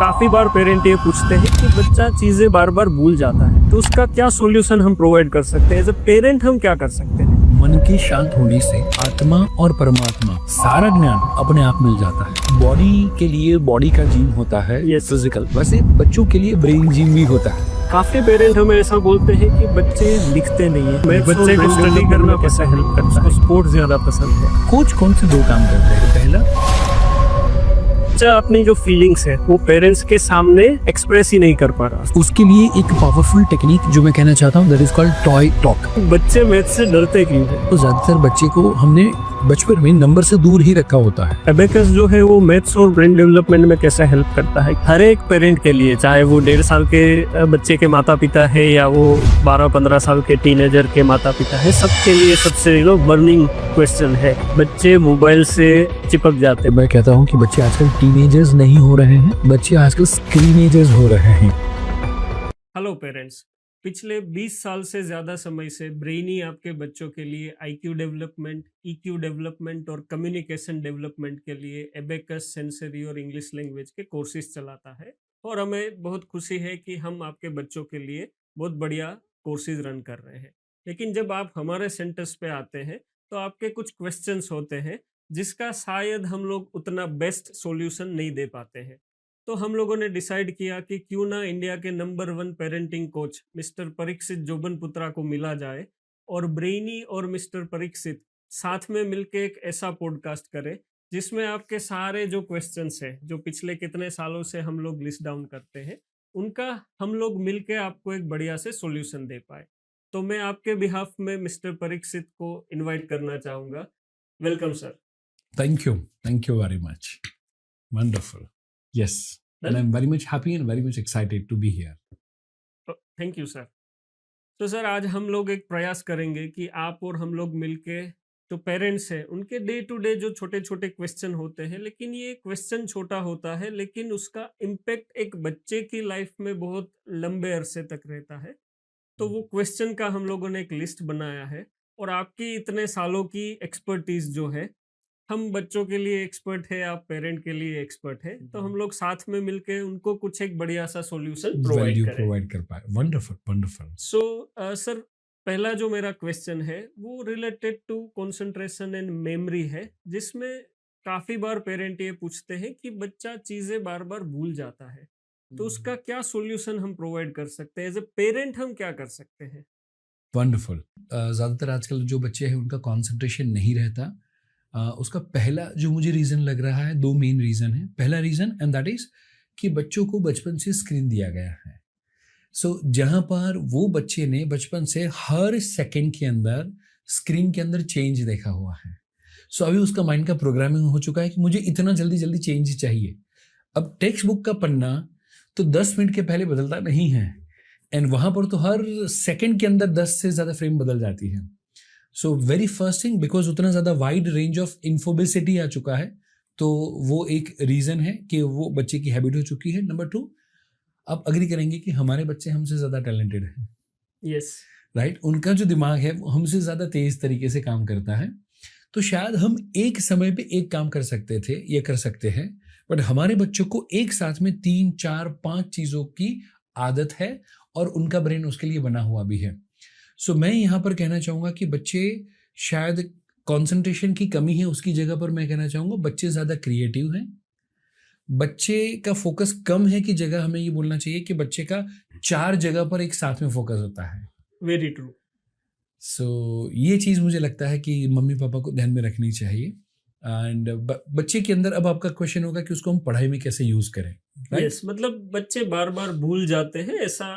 काफी बार पेरेंट ये पूछते हैं कि बच्चा चीजें बार बार भूल जाता है, तो उसका क्या सॉल्यूशन हम प्रोवाइड कर सकते हैं? एज अ पेरेंट हम क्या कर सकते हैं? मन के शांत होने से आत्मा और परमात्मा सारा ज्ञान अपने आप मिल जाता है। बॉडी के लिए बॉडी का जिम होता है, ये फिजिकल, वैसे बच्चों के लिए ब्रेन जिम भी होता है। काफी पेरेंट हमें ऐसा बोलते हैं कि बच्चे लिखते नहीं है, बच्चे को स्टडी करना कैसा हेल्प करता है, स्पोर्ट्स ज्यादा पसंद है। कोच कौन से 2 काम करते हैं? पहला, बच्चा अपनी जो फीलिंग्स है वो पेरेंट्स के सामने एक्सप्रेस ही नहीं कर पा रहा, उसके लिए एक पावरफुल टेक्निक जो मैं कहना चाहता हूँ, that is called toy talk. बच्चे मैथ से डरते क्यों है? तो ज्यादातर बच्चे को हमने बचपन में नंबर से दूर ही रखा होता है। एबेकस जो है वो मैथ्स और ब्रेन डेवलपमेंट में कैसा हेल्प करता है हर एक पेरेंट के लिए, चाहे वो 1.5 साल के बच्चे के माता पिता है या वो 12-15 साल के टीनेजर के माता पिता है, सबके लिए सबसे बर्निंग क्वेश्चन है। बच्चे मोबाइल से चिपक जाते हैं। मैं कहता हूँ कि बच्चे आजकल टीनेजर्स नहीं हो रहे हैं, बच्चे आजकल स्क्रीनेजर्स हो रहे हैं। हेलो पेरेंट्स, पिछले 20 साल से ज़्यादा समय से ब्रेनी आपके बच्चों के लिए IQ डेवलपमेंट, EQ डेवलपमेंट और कम्युनिकेशन डेवलपमेंट के लिए एबेकस, सेंसरी और इंग्लिश लैंग्वेज के कोर्सेज चलाता है। और हमें बहुत खुशी है कि हम आपके बच्चों के लिए बहुत बढ़िया कोर्सेज रन कर रहे हैं। लेकिन जब आप हमारे सेंटर्स पे आते हैं तो आपके कुछ क्वेश्चंस होते हैं जिसका शायद हम लोग उतना बेस्ट सॉल्यूशन नहीं दे पाते हैं। तो हम लोगों ने डिसाइड किया कि क्यों ना इंडिया के number 1 parenting coach mister Parikshit Jobanputra को मिला जाए और ब्रेनी और मिस्टर परीक्षित साथ में मिलके एक ऐसा पॉडकास्ट करें जिसमें आपके सारे जो क्वेश्चंस हैं जो पिछले कितने सालों से हम लोग लिस्ट डाउन करते हैं, उनका हम लोग मिलके आपको एक बढ़िया से सॉल्यूशन दे पाए। तो मैं आपके बिहाफ में मिस्टर परीक्षित को इन्वाइट करना चाहूँगा। Welcome sir. Thank you very much. Wonderful. Yes, and I'm very much happy and very much excited to be here. Thank you sir. तो सर आज हम लोग एक प्रयास करेंगे कि आप और हम लोग मिलके जो पेरेंट्स हैं उनके डे टू डे जो छोटे छोटे क्वेश्चन होते हैं, लेकिन ये क्वेश्चन छोटा होता है लेकिन उसका इम्पेक्ट एक बच्चे की लाइफ में बहुत लंबे अरसे तक रहता है। तो वो क्वेश्चन का हम लोगों ने एक लिस्ट बनाया है और आपकी इतने सालों की एक्सपर्टीज जो है, हम बच्चों के लिए एक्सपर्ट है, आप पेरेंट के लिए एक्सपर्ट है, तो हम लोग साथ में मिलके उनको कुछ एक बढ़िया सा सॉल्यूशन प्रोवाइड कर पाए। वंडरफुल। सो सर, पहला जो मेरा क्वेश्चन है वो related to concentration and memory है, जिसमें काफी बार पेरेंट ये पूछते हैं कि बच्चा चीजें बार बार भूल जाता है, तो उसका क्या सॉल्यूशन हम प्रोवाइड कर सकते हैं? एज ए पेरेंट हम क्या कर सकते हैं? वंडरफुल। ज्यादातर आजकल जो बच्चे हैं उनका कंसंट्रेशन नहीं रहता। उसका पहला जो मुझे रीज़न लग रहा है, 2 मेन रीज़न है। पहला रीज़न एंड दैट इज़ कि बच्चों को बचपन से स्क्रीन दिया गया है। जहाँ पर वो बच्चे ने बचपन से हर सेकंड के अंदर स्क्रीन के अंदर चेंज देखा हुआ है। अभी उसका माइंड का प्रोग्रामिंग हो चुका है कि मुझे इतना जल्दी चेंज चाहिए। अब टेक्स्ट बुक का पन्ना तो 10 मिनट के पहले बदलता नहीं है, एंड वहाँ पर तो हर सेकंड के अंदर 10 से ज़्यादा फ्रेम बदल जाती है। वेरी फर्स्ट थिंग, बिकॉज उतना ज़्यादा वाइड रेंज ऑफ इन्फोबिसिटी आ चुका है, तो वो एक रीज़न है कि वो बच्चे की हैबिट हो चुकी है। नंबर 2, आप अग्री करेंगे कि हमारे बच्चे हमसे ज़्यादा टैलेंटेड हैं। Yes, right. उनका जो दिमाग है वो हमसे ज़्यादा तेज़ तरीके से काम करता है। तो शायद हम एक समय पे एक काम कर सकते थे, ये कर सकते हैं, बट हमारे बच्चों को एक साथ में 3, 4, 5 चीज़ों की आदत है और उनका ब्रेन उसके लिए बना हुआ भी है। मैं यहाँ पर कहना चाहूँगा कि बच्चे शायद कंसंट्रेशन की कमी है, उसकी जगह पर मैं कहना चाहूँगा बच्चे ज़्यादा क्रिएटिव हैं। बच्चे का फोकस कम है की जगह हमें ये बोलना चाहिए कि बच्चे का 4 जगह पर एक साथ में फोकस होता है। Very true. ये चीज़ मुझे लगता है कि मम्मी पापा को ध्यान में रखनी चाहिए। एंड बच्चे के अंदर अब आपका क्वेश्चन होगा कि उसको हम पढ़ाई में कैसे यूज़ करें। यस, मतलब बच्चे बार बार भूल जाते हैं, ऐसा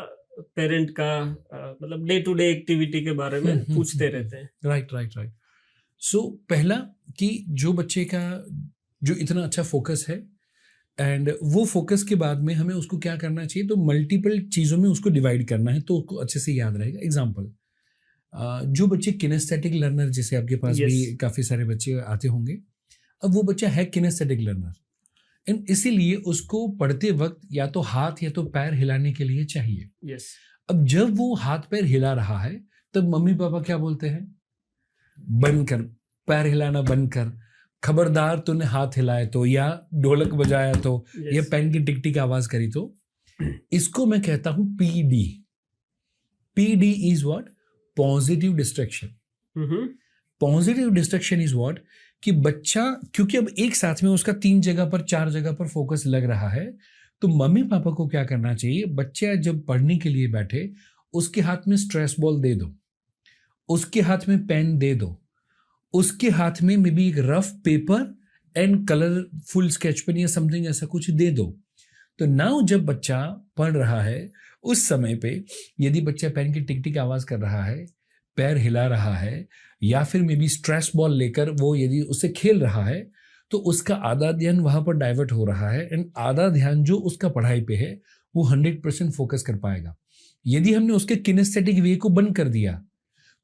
पेरेंट का मतलब डे टू डे एक्टिविटी के बारे में पूछते रहते हैं। राइट। पहला कि जो बच्चे का जो इतना अच्छा फोकस है, एंड वो फोकस के बाद में हमें उसको क्या करना चाहिए, तो मल्टीपल चीज़ों में उसको डिवाइड करना है, तो उसको अच्छे से याद रहेगा। एग्जाम्पल, जो बच्चे किनेस्थेटिक लर्नर, जैसे आपके पास भी काफ़ी सारे बच्चे आते होंगे, अब वो बच्चा है किनेस्थेटिक लर्नर, एंड इसीलिए उसको पढ़ते वक्त या तो हाथ या तो पैर हिलाने के लिए चाहिए। अब जब वो हाथ पैर हिला रहा है तब मम्मी पापा क्या बोलते हैं, बंद कर, पैर हिलाना बंद कर, खबरदार तूने हाथ हिलाए तो, या ढोलक बजाया तो, या Yes. पेन की टिक टिक आवाज करी तो, इसको मैं कहता हूं PD. PD is what? Positive distraction. Hmm. Positive distraction is what? कि बच्चा, क्योंकि अब एक साथ में उसका 3 जगह पर 4 जगह पर फोकस लग रहा है, तो मम्मी पापा को क्या करना चाहिए? बच्चा जब पढ़ने के लिए बैठे, उसके हाथ में स्ट्रेस बॉल दे दो, उसके हाथ में पेन दे दो, उसके हाथ में मे बी एक rough paper and colourful sketch pen या समथिंग ऐसा कुछ दे दो. तो नाउ जब बच्चा पढ़ रहा है, उस समय पे यदि बच्चा पेन की टिक टिक आवाज कर रहा है, पैर हिला रहा है, या फिर मे बी स्ट्रेस बॉल लेकर वो यदि उससे खेल रहा है, तो उसका आधा ध्यान वहां पर डाइवर्ट हो रहा है एंड आधा ध्यान जो उसका पढ़ाई पे है वो 100% फोकस कर पाएगा. यदि हमने उसके किनेस्थेटिक वे को बंद कर दिया,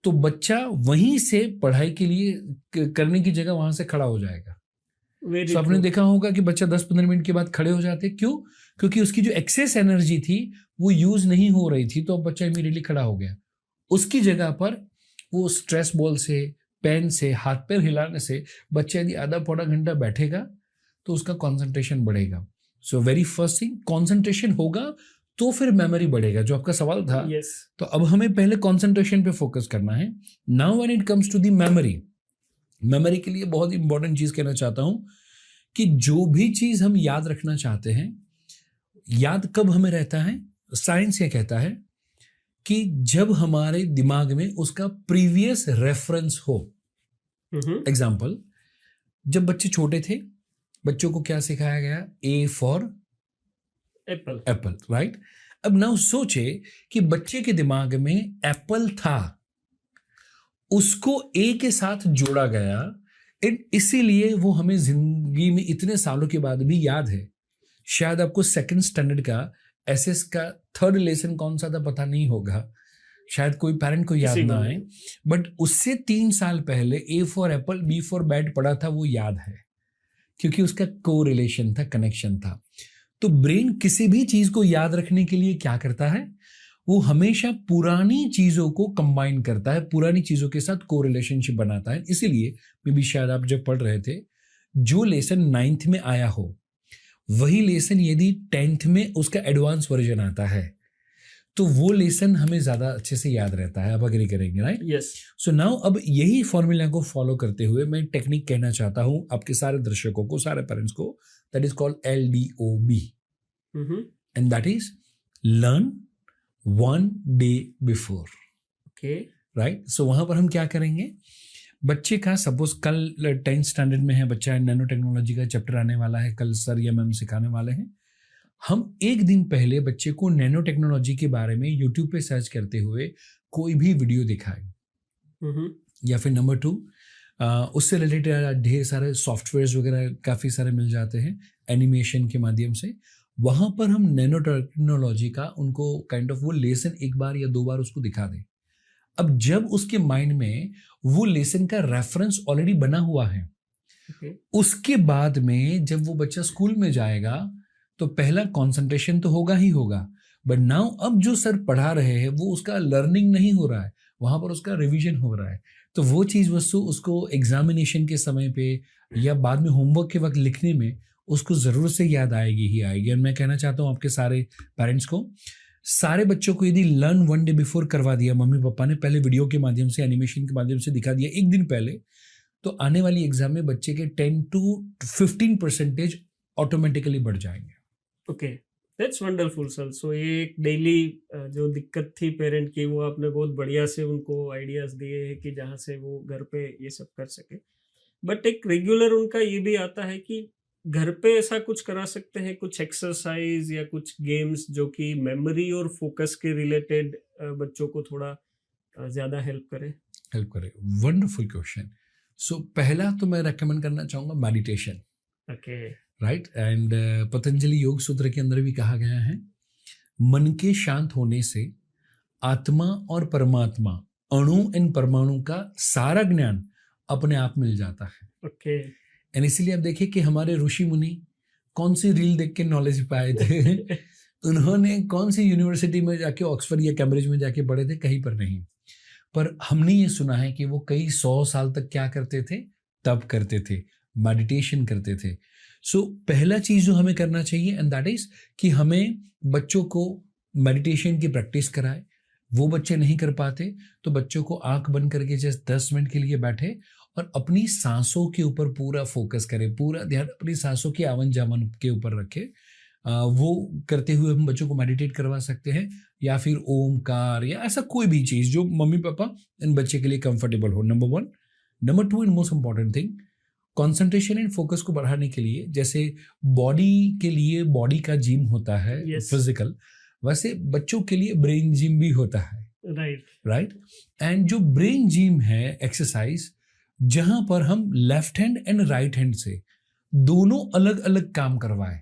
तो बच्चा वहीं से पढ़ाई के लिए करने की जगह वहां से खड़ा हो जाएगा. Very तो आपने true. देखा होगा कि बच्चा 10-15 मिनट के बाद खड़े हो जाते. क्यों? क्योंकि उसकी जो एक्सेस एनर्जी थी वो यूज नहीं हो रही थी, तो अब बच्चा इमीडिएटली खड़ा हो गया. उसकी जगह पर वो स्ट्रेस बॉल से, पेन से, हाथ पैर हिलाने से बच्चा यदि आधा पौना घंटा बैठेगा तो उसका कंसंट्रेशन बढ़ेगा. So very first thing, concentration होगा तो फिर मेमोरी बढ़ेगा, जो आपका सवाल था. Yes. तो अब हमें पहले कंसंट्रेशन पे फोकस करना है. Now when it comes to the memory के लिए बहुत इंपॉर्टेंट चीज कहना चाहता हूं कि जो भी चीज हम याद रखना चाहते हैं, याद कब हमें रहता है? साइंस ये कहता है कि जब हमारे दिमाग में उसका प्रीवियस रेफरेंस हो. हम्म. एग्जाम्पल, जब बच्चे छोटे थे, बच्चों को क्या सिखाया गया? A for Apple. Apple, right? अब नाउ सोचे कि बच्चे के दिमाग में एप्पल था, उसको A के साथ जोड़ा गया, इसीलिए वो हमें जिंदगी में इतने सालों के बाद भी याद है. शायद आपको सेकंड स्टैंडर्ड का एसएस का थर्ड लेसन कौन सा था पता नहीं होगा, शायद कोई पेरेंट को याद किसी को ना आए, बट उससे 3 साल पहले A for Apple B for bat पढ़ा था, वो याद है, क्योंकि उसका को रिलेशन था, कनेक्शन था. तो ब्रेन किसी भी चीज को याद रखने के लिए क्या करता है? वो हमेशा पुरानी चीजों को कंबाइन करता है, पुरानी चीजों के साथ को रिलेशनशिप बनाता है. इसीलिए मे बी शायद आप जब पढ़ रहे थे, जो लेसन 9th में आया हो, वही लेसन यदि 10th में उसका एडवांस वर्जन आता है, तो वो लेसन हमें ज्यादा अच्छे से याद रहता है. आप अग्री करेंगे, राइट? Yes. सो नाउ अब यही फॉर्मूला को फॉलो करते हुए मैं टेक्निक कहना चाहता हूं आपके सारे दर्शकों को, सारे पेरेंट्स को. That is called LDOB, Mm-hmm. And that is learn 1 day before. Okay. Right? So वहां पर हम क्या करेंगे? बच्चे का सपोज कल 10th स्टैंडर्ड में है बच्चा, नैनो टेक्नोलॉजी का चैप्टर आने वाला है, कल सर या मैम सिखाने वाले हैं. हम एक दिन पहले बच्चे को नैनो टेक्नोलॉजी के बारे में यूट्यूब पे सर्च करते हुए कोई भी वीडियो दिखाएं. Mm-hmm. या फिर नंबर 2, उससे रिलेटेड ढेर सारे सॉफ्टवेयर्स वगैरह काफ़ी सारे मिल जाते हैं एनिमेशन के माध्यम से. वहाँ पर हम नैनो टेक्नोलॉजी का उनको काइंड ऑफ वो लेसन एक बार या 2 बार उसको दिखा दें. अब जब उसके माइंड में वो लेसन का रेफरेंस ऑलरेडी बना हुआ है, Okay. उसके बाद में जब वो बच्चा स्कूल में जाएगा तो पहला कंसंट्रेशन तो होगा ही होगा, बट नाउ अब जो सर पढ़ा रहे हैं वो उसका लर्निंग नहीं हो रहा है, वहां पर उसका रिवीजन हो रहा है. तो वो चीज वस्तु उसको एग्जामिनेशन के समय पे या बाद में होमवर्क के वक्त लिखने में उसको जरूर से याद आएगी ही आएगी. और मैं कहना चाहता हूँ आपके सारे पेरेंट्स को, सारे बच्चों को यदि लर्न 1 day बिफोर करवा दिया मम्मी पापा ने, पहले वीडियो के माध्यम से, एनिमेशन के माध्यम से दिखा दिया एक दिन पहले, तो आने वाली एग्जाम में बच्चे के 10 to 15% ऑटोमेटिकली बढ़ जाएंगे. Okay. That's wonderful, sir. So ये एक डेली जो दिक्कत थी पेरेंट की, वो आपने बहुत बढ़िया से उनको आइडियाज दिए हैं कि जहाँ से वो घर पे ये सब कर सके. बट एक रेगुलर उनका ये भी आता है कि घर पे ऐसा कुछ करा सकते हैं, कुछ एक्सरसाइज या कुछ गेम्स जो कि मेमोरी और फोकस के रिलेटेड बच्चों को थोड़ा ज्यादा हेल्प करे. Wonderful question. सो पहला तो मैं रेकमेंड करना चाहूंगा meditation. Okay. Right? And Patanjali योग सूत्र के अंदर भी कहा गया है, मन के शांत होने से आत्मा और परमात्मा, अणु एंड परमाणु का सारा ज्ञान अपने आप मिल जाता है. ओके. एंड इसीलिए आप देखिए कि हमारे ऋषि मुनि कौन सी रील देख के नॉलेज पाए थे उन्होंने कौन सी यूनिवर्सिटी में जाके, ऑक्सफोर्ड या कैम्ब्रिज में जाके पढ़े थे? कहीं पर नहीं. पर हमने ये सुना है कि वो कई 100 साल तक क्या करते थे? तप करते थे, मेडिटेशन करते थे। सो पहला चीज़ जो हमें करना चाहिए एंड दैट इज़ कि हमें बच्चों को मेडिटेशन की प्रैक्टिस कराए। वो बच्चे नहीं कर पाते तो बच्चों को आंख बंद करके जस्ट 10 मिनट के लिए बैठे और अपनी सांसों के ऊपर पूरा फोकस करें, पूरा ध्यान अपनी सांसों के आवन जावन के ऊपर रखें। वो करते हुए हम बच्चों को मेडिटेट करवा सकते हैं, या फिर ओमकार या ऐसा कोई भी चीज़ जो मम्मी पापा इन बच्चे के लिए कंफर्टेबल हो। Number 1। Number 2 and most important thing, concentration and focus को बढ़ाने के लिए, जैसे बॉडी के लिए बॉडी का जिम होता है फिजिकल, वैसे बच्चों के लिए ब्रेन जिम भी होता है। राइट। एंड जो ब्रेन जिम है एक्सरसाइज, जहां पर हम left hand and right hand से दोनों अलग अलग काम करवाएं,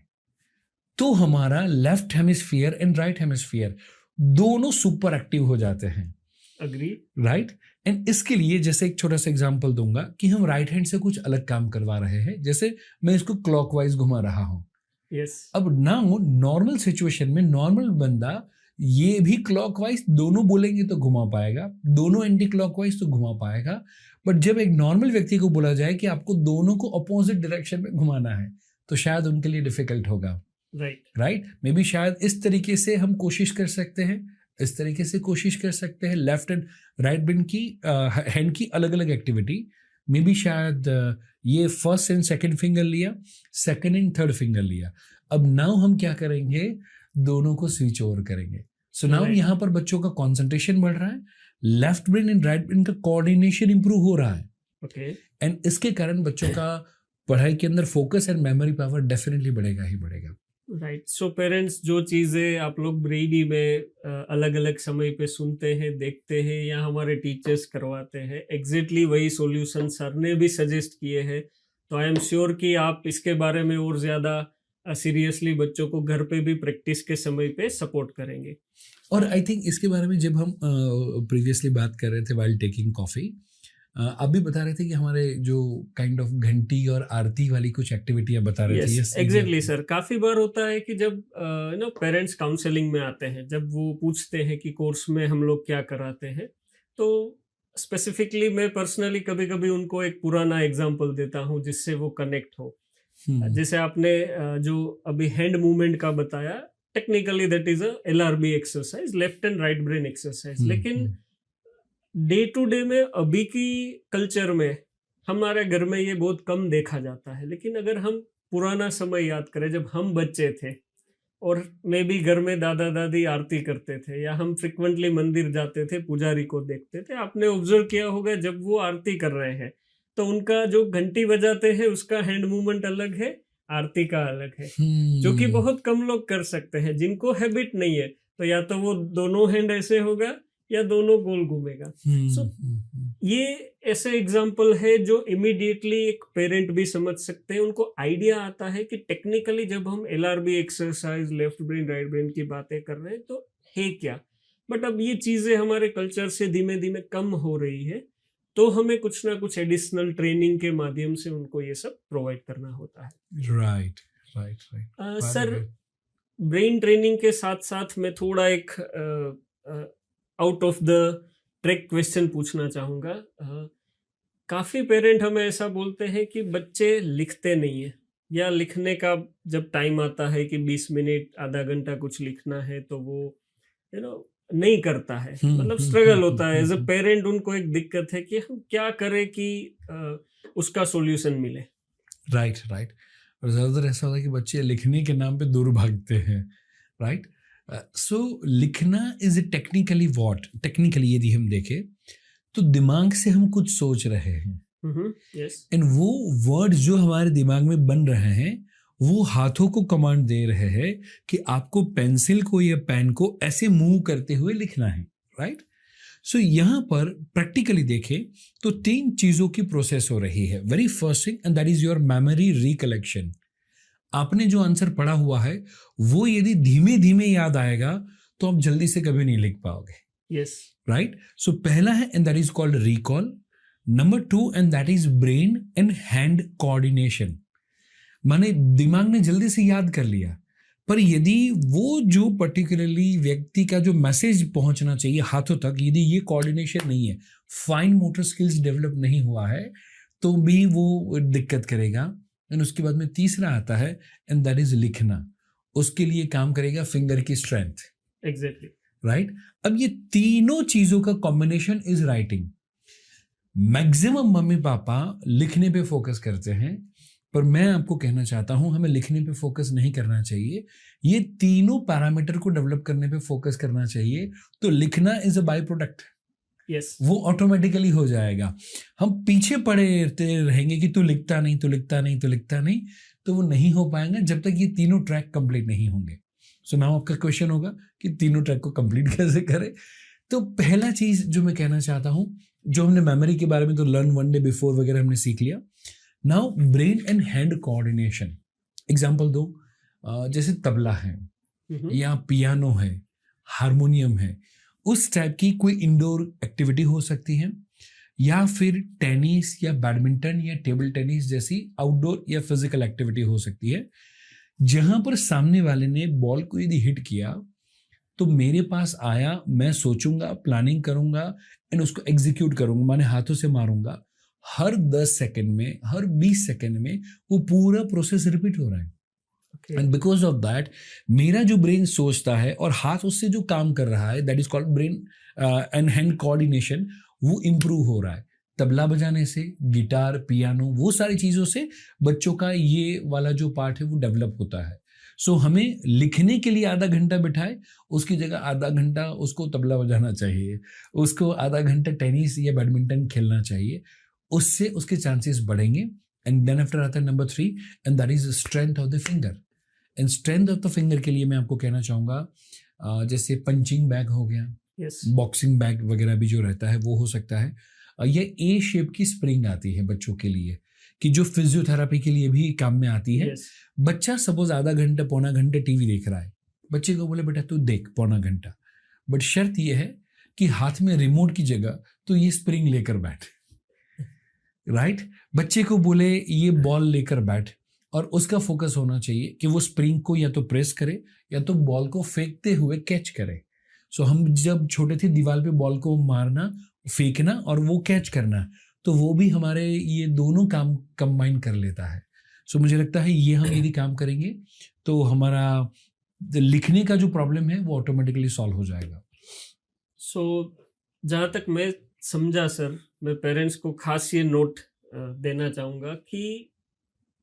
तो हमारा left hemisphere and right hemisphere दोनों सुपर एक्टिव हो जाते हैं। अग्री। राइट। एंड इसके लिए जैसे एक छोटा सा एग्जांपल दूंगा कि हम राइट हैंड से कुछ अलग काम करवा रहे हैं, जैसे मैं इसको क्लॉकवाइज घुमा रहा हूं। अब ना नॉर्मल सिचुएशन में नॉर्मल बंदा ये भी क्लॉकवाइज दोनों बोलेंगे तो घुमा पाएगा, दोनों एंटी क्लॉकवाइज तो घुमा पाएगा, बट जब एक नॉर्मल व्यक्ति को बोला जाए कि आपको दोनों को अपोजिट डायरेक्शन में घुमाना है तो शायद उनके लिए डिफिकल्ट होगा। राइट। मे बी शायद इस तरीके से हम कोशिश कर सकते हैं, इस तरीके से कोशिश कर सकते हैं, लेफ्ट एंड राइट ब्रेन की हैंड की अलग अलग एक्टिविटी। मे बी शायद ये फर्स्ट एंड सेकंड फिंगर लिया, सेकंड एंड थर्ड फिंगर लिया। अब नाउ हम क्या करेंगे, दोनों को स्विच ओवर करेंगे। सो नाउ यहाँ पर बच्चों का कॉन्सेंट्रेशन बढ़ रहा है, left brain and right brain का कोऑर्डिनेशन इंप्रूव हो रहा है। एंड इसके कारण बच्चों का पढ़ाई के अंदर focus and memory power definitely बढ़ेगा ही बढ़ेगा। राइट। सो पेरेंट्स, जो चीज़ें आप लोग ब्रेडी में अलग अलग समय पे सुनते हैं, देखते हैं या हमारे टीचर्स करवाते हैं, एग्जैक्टली वही सॉल्यूशन सर ने भी सजेस्ट किए हैं। तो आई एम श्योर कि आप इसके बारे में और ज़्यादा सीरियसली बच्चों को घर पे भी प्रैक्टिस के समय पे सपोर्ट करेंगे। और आई थिंक इसके बारे में जब हम प्रीवियसली बात कर रहे थे वाइल टेकिंग कॉफ़ी, आप भी बता रहे थे कि हमारे जो काइंड ऑफ घंटी और आरती वाली कुछ एक्टिविटियां बता रहे थे। एग्जैक्टली सर, काफ़ी बार होता है कि जब पेरेंट्स काउंसलिंग में आते हैं, जब वो पूछते हैं कि कोर्स में हम लोग क्या कराते हैं, तो स्पेसिफिकली मैं पर्सनली कभी कभी उनको एक पुराना एग्जाम्पल देता हूँ जिससे वो कनेक्ट हो। जैसे आपने जो अभी हैंड मूवमेंट का बताया, technically that is a LRB exercise, left and right brain exercise. लेकिन डे टू डे में अभी की कल्चर में हमारे घर में ये बहुत कम देखा जाता है। लेकिन अगर हम पुराना समय याद करें, जब हम बच्चे थे और मे भी घर में दादा दादी आरती करते थे, या हम फ्रिक्वेंटली मंदिर जाते थे, पुजारी को देखते थे, आपने ऑब्जर्व किया होगा जब वो आरती कर रहे हैं तो उनका जो घंटी बजाते हैं उसका हैंड मूवमेंट अलग है, आरती का अलग है, जो कि बहुत कम लोग कर सकते हैं। जिनको हैबिट नहीं है तो या तो वो दोनों हैंड ऐसे होगा या दोनों गोल घूमेगा। सो ये ऐसे एग्जाम्पल है जो इमीडिएटली एक पेरेंट भी समझ सकते हैं। उनको आइडिया आता है कि टेक्निकली जब हम LRB exercise, left brain right brain की बातें कर रहे हैं तो है क्या। बट अब ये चीजें हमारे कल्चर से धीमे धीमे कम हो रही है, तो हमें कुछ ना कुछ एडिशनल ट्रेनिंग के माध्यम से उनको ये सब प्रोवाइड करना होता है। राइट। सर, ब्रेन ट्रेनिंग के साथ साथ मैं थोड़ा एक out of the track question पूछना चाहूँगा। काफ़ी पेरेंट हमें ऐसा बोलते हैं कि बच्चे लिखते नहीं है, या लिखने का जब टाइम आता है कि 20 मिनट आधा घंटा कुछ लिखना है तो वो नहीं करता है, मतलब स्ट्रगल होता है एज अ पेरेंट। उनको एक दिक्कत है कि हम क्या करें कि उसका सॉल्यूशन मिले। राइट। और ज़्यादातर ऐसा होता है कि बच्चे लिखने के नाम पे दूर भागते हैं। राइट। सो लिखना इज टेक्निकली टेक्निकली यदि हम देखें तो दिमाग से हम कुछ सोच रहे हैं, एंड वो वर्ड जो हमारे दिमाग में बन रहे हैं वो हाथों को कमांड दे रहे हैं कि आपको पेंसिल को या पेन को ऐसे मूव करते हुए लिखना है। राइट। सो यहाँ पर प्रैक्टिकली देखें तो 3 चीज़ों की प्रोसेस हो रही है। Very first thing, and that is your memory recollection. आपने जो आंसर पढ़ा हुआ है वो यदि धीमे धीमे याद आएगा तो आप जल्दी से कभी नहीं लिख पाओगे। राइट। सो पहला है and that is called recall. Number 2 and that is brain and hand coordination. माने दिमाग ने जल्दी से याद कर लिया, पर यदि वो जो पर्टिकुलरली व्यक्ति का जो मैसेज पहुंचना चाहिए हाथों तक, यदि ये कोऑर्डिनेशन नहीं है, फाइन मोटर स्किल्स डेवलप नहीं हुआ है, तो भी वो दिक्कत करेगा। एंड उसके बाद में तीसरा आता है, एंड दैट इज लिखना। उसके लिए काम करेगा फिंगर की स्ट्रेंथ। एग्जैक्टली। राइट। अब ये तीनों चीजों का combination is writing. Maximum mummy papa लिखने पे फोकस करते हैं, पर मैं आपको कहना चाहता हूं हमें लिखने पे फोकस नहीं करना चाहिए, ये तीनों पैरामीटर को डेवलप करने पे फोकस करना चाहिए। तो लिखना is a by product, yes. वो ऑटोमेटिकली हो जाएगा। हम पीछे पड़े रहेंगे कि तू लिखता नहीं, तू लिखता नहीं, तू लिखता नहीं, तो वो नहीं हो पाएगा जब तक ये तीनों ट्रैक कंप्लीट नहीं होंगे। सो नाउ आपका क्वेश्चन होगा कि तीनों ट्रैक को कंप्लीट कैसे करें। तो पहला चीज जो मैं कहना चाहता हूं, जो हमने मेमोरी के बारे में तो लर्न वन डे बिफोर वगैरह हमने सीख लिया। Now brain and hand coordination. Example दो, जैसे तबला है या पियानो है, हारमोनियम है, उस टाइप की कोई इंडोर एक्टिविटी हो सकती है, या फिर टेनिस या बैडमिंटन या टेबल टेनिस जैसी आउटडोर या फिजिकल एक्टिविटी हो सकती है, जहां पर सामने वाले ने बॉल को यदि हिट किया तो मेरे पास आया, मैं सोचूंगा, प्लानिंग करूंगा एंड उसको एग्जीक्यूट करूंगा, मैंने हाथों से मारूंगा। हर 10 सेकंड में, हर 20 सेकंड में वो पूरा प्रोसेस रिपीट हो रहा है। एंड बिकॉज ऑफ दैट मेरा जो ब्रेन सोचता है और हाथ उससे जो काम कर रहा है, that is called brain and hand coordination, वो इम्प्रूव हो रहा है। तबला बजाने से, गिटार, पियानो, वो सारी चीज़ों से बच्चों का ये वाला जो पार्ट है वो डेवलप होता है। सो हमें लिखने के लिए आधा घंटा बिठाए, उसकी जगह आधा घंटा उसको तबला बजाना चाहिए, उसको आधा घंटा टेनिस या बैडमिंटन खेलना चाहिए, उससे उसके चांसेस बढ़ेंगे। एंड देन आफ्टर आता है number 3, and that is strength of the finger. And strength of the finger के लिए मैं आपको कहना चाहूँगा, जैसे पंचिंग बैग हो गया, बॉक्सिंग बैग वगैरह भी जो रहता है वो हो सकता है। ये ए शेप की स्प्रिंग आती है बच्चों के लिए, कि जो फिजियोथेरेपी के लिए भी काम में आती है। बच्चा सपोज आधा घंटा, पौना घंटा टीवी देख रहा है, बच्चे को बोले बेटा तू देख पौना घंटा, बट शर्त यह है कि हाथ में रिमोट की जगह तो ये स्प्रिंग लेकर बैठ। राइट। बच्चे को बोले ये बॉल लेकर बैठ, और उसका फोकस होना चाहिए कि वो स्प्रिंग को या तो प्रेस करे या तो बॉल को फेंकते हुए कैच करे। सो हम जब छोटे थे, दीवार पे बॉल को मारना, फेंकना और वो कैच करना, तो वो भी हमारे ये दोनों काम कंबाइन कर लेता है। सो मुझे लगता है ये हम यदि काम करेंगे तो हमारा लिखने का जो प्रॉब्लम है वो ऑटोमेटिकली सॉल्व हो जाएगा। सो जहाँ तक मैं समझा सर, मैं पेरेंट्स को खास ये नोट देना चाहूँगा कि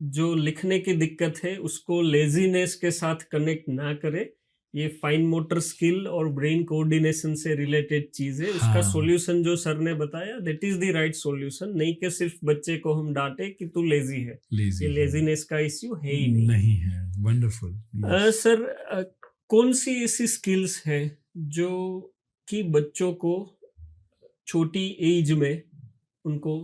जो लिखने की दिक्कत है उसको लेजीनेस के साथ कनेक्ट ना करे। ये फाइन मोटर स्किल और ब्रेन कोऑर्डिनेशन से रिलेटेड चीज है। उसका सॉल्यूशन जो सर ने बताया, that is the right solution. नहीं कि सिर्फ बच्चे को हम डांटे कि तू लेजी है, ये लेजीनेस का इश्यू है ही नहीं है। वंडरफुल। सर, कौन सी ऐसी स्किल्स है जो कि बच्चों को छोटी एज में उनको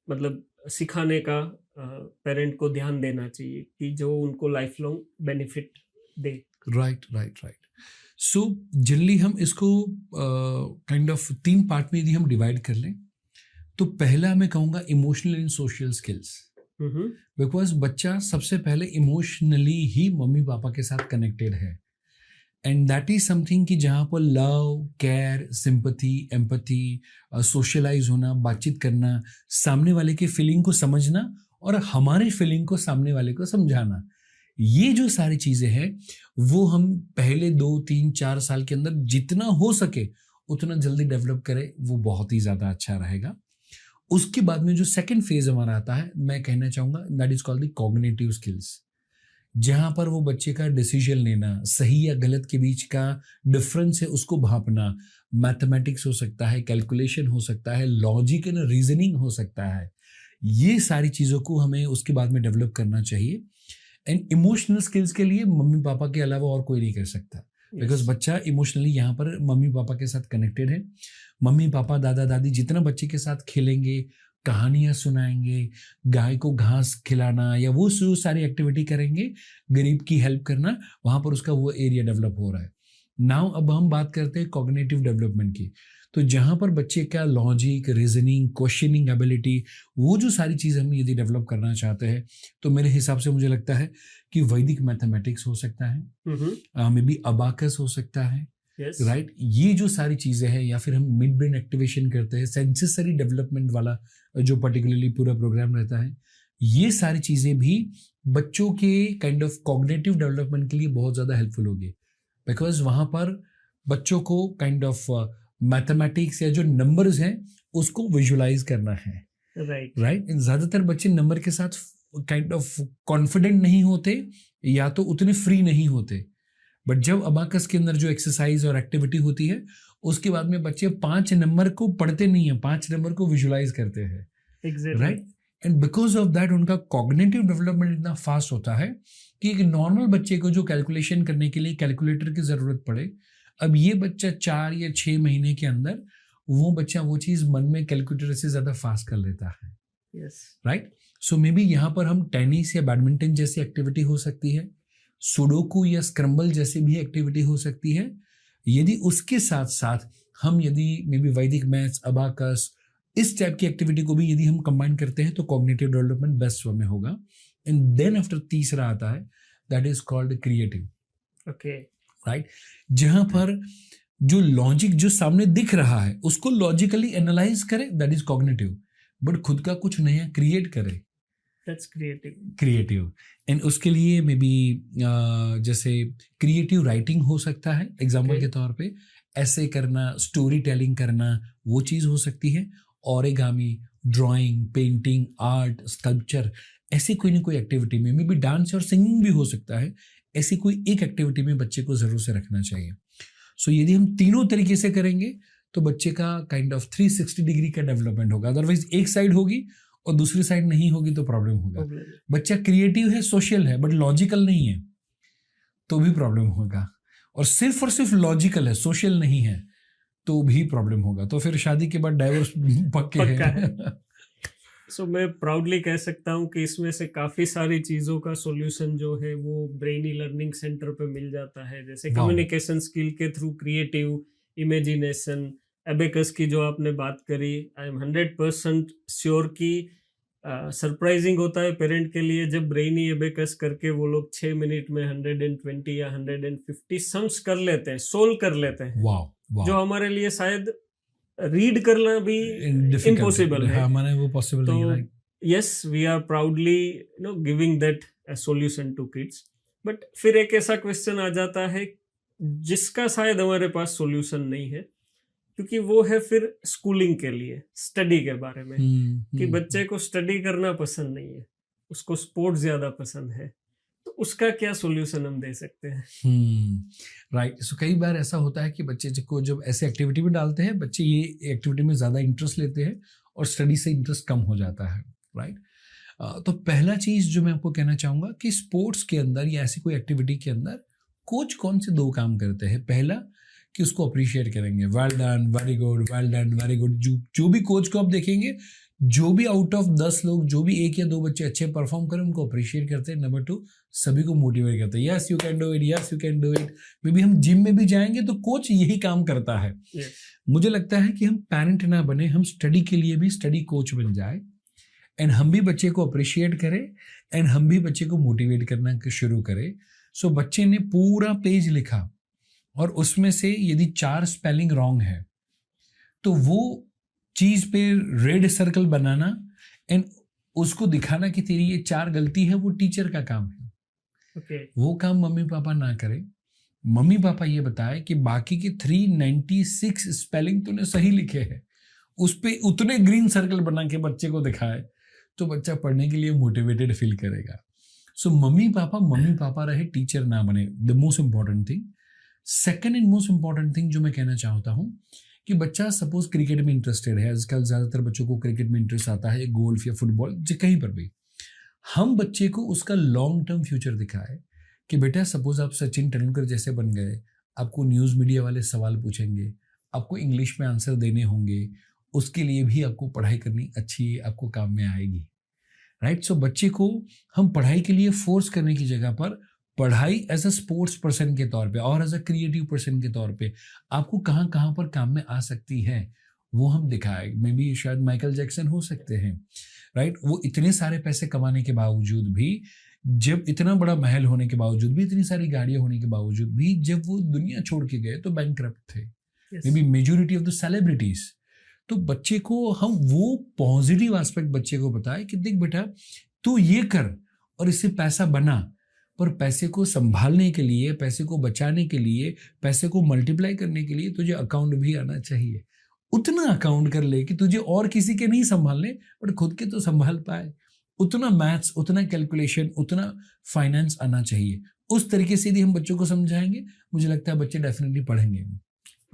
मतलब सिखाने का पेरेंट को ध्यान देना चाहिए कि जो उनको लाइफ लॉन्ग बेनिफिट दे? राइट। सो जनरली हम इसको काइंड ऑफ 3 पार्ट में यदि हम डिवाइड कर लें, तो पहला मैं कहूँगा emotional and social skills. Because बच्चा सबसे पहले इमोशनली ही मम्मी पापा के साथ कनेक्टेड है, एंड दैट इज समथिंग कि जहाँ पर love, care, sympathy, empathy, socialise होना, बातचीत करना, सामने वाले की फीलिंग को समझना और हमारे फीलिंग को सामने वाले को समझाना, ये जो सारी चीज़ें हैं वो हम पहले 2, 3, 4 साल के अंदर जितना हो सके उतना जल्दी डेवलप करें, वो बहुत ही ज़्यादा अच्छा रहेगा। उसके बाद में जो सेकंड फेज हमारा आता है, मैं कहना चाहूँगा that is called the cognitive skills, जहाँ पर वो बच्चे का डिसीजन लेना, सही या गलत के बीच का डिफरेंस है उसको भांपना, मैथमेटिक्स हो सकता है, कैलकुलेशन हो सकता है, लॉजिक एंड रीजनिंग हो सकता है, ये सारी चीज़ों को हमें उसके बाद में डेवलप करना चाहिए। एंड इमोशनल स्किल्स के लिए मम्मी पापा के अलावा और कोई नहीं कर सकता, बिकॉज बच्चा इमोशनली यहाँ पर मम्मी पापा के साथ कनेक्टेड है। मम्मी पापा, दादा दादी जितना बच्चे के साथ खेलेंगे, कहानियाँ सुनाएंगे, गाय को घास खिलाना या वो सारी एक्टिविटी करेंगे, गरीब की हेल्प करना, वहाँ पर उसका वो एरिया डेवलप हो रहा है। नाउ अब हम बात करते हैं कॉग्निटिव डेवलपमेंट की, तो जहाँ पर बच्चे का लॉजिक, रीजनिंग, क्वेश्चनिंग एबिलिटी, वो जो सारी चीज़ हम यदि डेवलप करना चाहते हैं, तो मेरे हिसाब से मुझे लगता है कि वैदिक मैथमेटिक्स हो सकता है, मे बी अबाकस हो सकता है, राइट। ये जो सारी चीज़ें हैं, या फिर हम मिड ब्रेन एक्टिवेशन करते हैं, सेंसरी डेवलपमेंट वाला जो पर्टिकुलरली पूरा प्रोग्राम रहता है, ये सारी चीज़ें भी बच्चों के काइंड ऑफ कॉग्निटिव डेवलपमेंट के लिए बहुत ज़्यादा हेल्पफुल होगी, बिकॉज वहाँ पर बच्चों को काइंड ऑफ मैथमेटिक्स या जो नंबर्स हैं उसको विजुलाइज करना है। राइट। ज़्यादातर बच्चे नंबर के साथ काइंड ऑफ कॉन्फिडेंट नहीं होते या तो उतने फ्री नहीं होते, बट जब अबाकस के अंदर जो एक्सरसाइज और एक्टिविटी होती है उसके बाद में बच्चे 5 नंबर को पढ़ते नहीं है, 5 नंबर को विजुलाइज करते हैं। Right. And because of that उनका कॉग्निटिव डेवलपमेंट इतना फास्ट होता है कि एक नॉर्मल बच्चे को जो कैलकुलेशन करने के लिए कैलकुलेटर की ज़रूरत पड़े, अब ये बच्चा 4 या 6 महीने के अंदर वो बच्चा वो चीज़ मन में कैलकुलेटर से ज़्यादा फास्ट कर लेता है। राइट। सो मे बी यहाँ पर हम टेनिस या बैडमिंटन जैसी एक्टिविटी हो सकती है, सुडोकू या स्क्रम्बल जैसी भी एक्टिविटी हो सकती है। यदि उसके साथ साथ हम यदि मे बी वैदिक मैथ्स, अबाकस, इस टाइप की एक्टिविटी को भी यदि हम कंबाइन करते हैं तो कॉग्निटिव डेवलपमेंट बेस्ट वे में होगा। एंड देन आफ्टर तीसरा आता है, that is called creative. Okay. Right. जहां पर जो लॉजिक जो सामने दिख रहा है उसको लॉजिकली एनालाइज करे, दैट इज कॉग्निटिव, बट खुद का कुछ नया क्रिएट करे, दैट्स क्रिएटिव। एंड उसके लिए मे बी जैसे क्रिएटिव राइटिंग हो सकता है, एग्जाम्पल के तौर पे ऐसे करना, स्टोरी टेलिंग करना, वो चीज़ हो सकती है। Origami, drawing, painting, art, sculpture, ऐसी कोई ना कोई एक्टिविटी में, मे बी डांस और सिंगिंग भी हो सकता है, ऐसी कोई एक एक्टिविटी में बच्चे को ज़रूर से रखना चाहिए। सो यदि हम तीनों तरीके से करेंगे तो बच्चे का काइंड ऑफ 360 डिग्री का डेवलपमेंट होगा। अदरवाइज एक साइड होगी और दूसरी साइड नहीं होगी तो प्रॉब्लम होगा। बच्चा क्रिएटिव है, सोशल है, बट लॉजिकल नहीं है तो भी प्रॉब्लम होगा, और सिर्फ लॉजिकल है, सोशल नहीं है तो भी प्रॉब्लम होगा। तो फिर शादी के बाद डाइवोर्स पक्का है। सो मैं प्राउडली कह सकता हूँ कि इसमें से काफ़ी सारी चीज़ों का सॉल्यूशन जो है वो ब्रेनी लर्निंग सेंटर पे मिल जाता है, जैसे कम्युनिकेशन स्किल के थ्रू क्रिएटिव, इमेजिनेशन, एबेकस की जो आपने बात करी। आई एम 100% श्योर कि सरप्राइजिंग होता है पेरेंट के लिए जब ब्रेनी एबेकस करके वो लोग 6 मिनट में 120 या 150 सम्स कर लेते हैं, सोल्व कर लेते हैं। वाह। जो हमारे लिए शायद रीड करना भी इम्पॉसिबल है, हमारे वो पॉसिबल नहीं है। Yes, we are proudly giving that solution to kids. But फिर एक ऐसा क्वेश्चन आ जाता है जिसका शायद हमारे पास सॉल्यूशन नहीं है, क्योंकि वो है फिर स्कूलिंग के लिए, स्टडी के बारे में, कि बच्चे को स्टडी करना पसंद नहीं है, उसको स्पोर्ट्स ज्यादा पसंद है, तो उसका क्या सॉल्यूशन हम दे सकते हैं? राइट। सो कई बार ऐसा होता है कि बच्चे को जब ऐसे एक्टिविटी में डालते हैं, बच्चे ये एक्टिविटी में ज़्यादा इंटरेस्ट लेते हैं और स्टडी से इंटरेस्ट कम हो जाता है। राइट। तो पहला चीज़ जो मैं आपको कहना चाहूँगा कि स्पोर्ट्स के अंदर या ऐसी कोई एक्टिविटी के अंदर कोच कौन से 2 काम करते हैं। पहला कि उसको अप्रिशिएट करेंगे, well done, very good, well done, very good. जो भी कोच को आप देखेंगे, जो भी आउट ऑफ 10 लोग, जो भी 1 या 2 बच्चे अच्छे परफॉर्म करें उनको अप्रिशिएट करते हैं। नंबर 2, सभी को मोटिवेट करते हैं, yes you can do it, yes you can do it. May be हम जिम में भी जाएंगे तो कोच यही काम करता है। मुझे लगता है कि हम पेरेंट ना बने, हम स्टडी के लिए भी स्टडी कोच बन जाए, एंड हम भी बच्चे को अप्रिशिएट करें एंड हम भी बच्चे को मोटिवेट करना शुरू करें। सो बच्चे ने पूरा पेज लिखा और उसमें से यदि 4 स्पेलिंग रॉन्ग है तो वो चीज़ पे रेड सर्कल बनाना एंड उसको दिखाना कि तेरी ये 4 गलती है, वो टीचर का काम है। वो काम मम्मी पापा ना करें। मम्मी पापा ये बताए कि बाकी के 396 स्पेलिंग तूने सही लिखे हैं, उस पे उतने ग्रीन सर्कल बना के बच्चे को दिखाए तो बच्चा पढ़ने के लिए मोटिवेटेड फील करेगा। सो मम्मी पापा रहे, टीचर ना बने, the most important thing. Second and most important thing जो मैं कहना चाहता हूँ कि बच्चा सपोज क्रिकेट में इंटरेस्टेड है, आजकल ज़्यादातर बच्चों को क्रिकेट में इंटरेस्ट आता है, गोल्फ या फुटबॉल, कहीं पर भी। हम बच्चे को उसका लॉन्ग टर्म फ्यूचर दिखाए कि बेटा सपोज आप सचिन तेंदुलकर जैसे बन गए, आपको न्यूज़ मीडिया वाले सवाल पूछेंगे, आपको इंग्लिश में आंसर देने होंगे, उसके लिए भी आपको पढ़ाई करनी अच्छी आपको काम में आएगी। राइट। सो बच्चे को हम पढ़ाई के लिए फोर्स करने की जगह पर पढ़ाई एज अ स्पोर्ट्स पर्सन के तौर पे और एज अ क्रिएटिव पर्सन के तौर पे आपको कहाँ कहाँ पर काम में आ सकती है वो हम दिखाए। मे बी शायद माइकल जैक्सन हो सकते हैं। राइट। वो इतने सारे पैसे कमाने के बावजूद भी, जब इतना बड़ा महल होने के बावजूद भी, इतनी सारी गाड़ियाँ होने के बावजूद भी, जब वो दुनिया छोड़ के गए तो बैंकक्रप्ट थे। May be majority of the celebrities. तो बच्चे को हम वो पॉजिटिव एस्पेक्ट बच्चे को बताए कि देख बेटा तू ये कर और इससे पैसा बना, पर पैसे को संभालने के लिए, पैसे को बचाने के लिए, पैसे को मल्टीप्लाई करने के लिए तुझे अकाउंट भी आना चाहिए। उतना अकाउंट कर ले कि तुझे और किसी के नहीं संभालने बट खुद के तो संभाल पाए। उतना मैथ्स, उतना कैलकुलेशन, उतना फाइनेंस आना चाहिए। उस तरीके से यदि हम बच्चों को समझाएंगे, मुझे लगता है बच्चे डेफिनेटली पढ़ेंगे।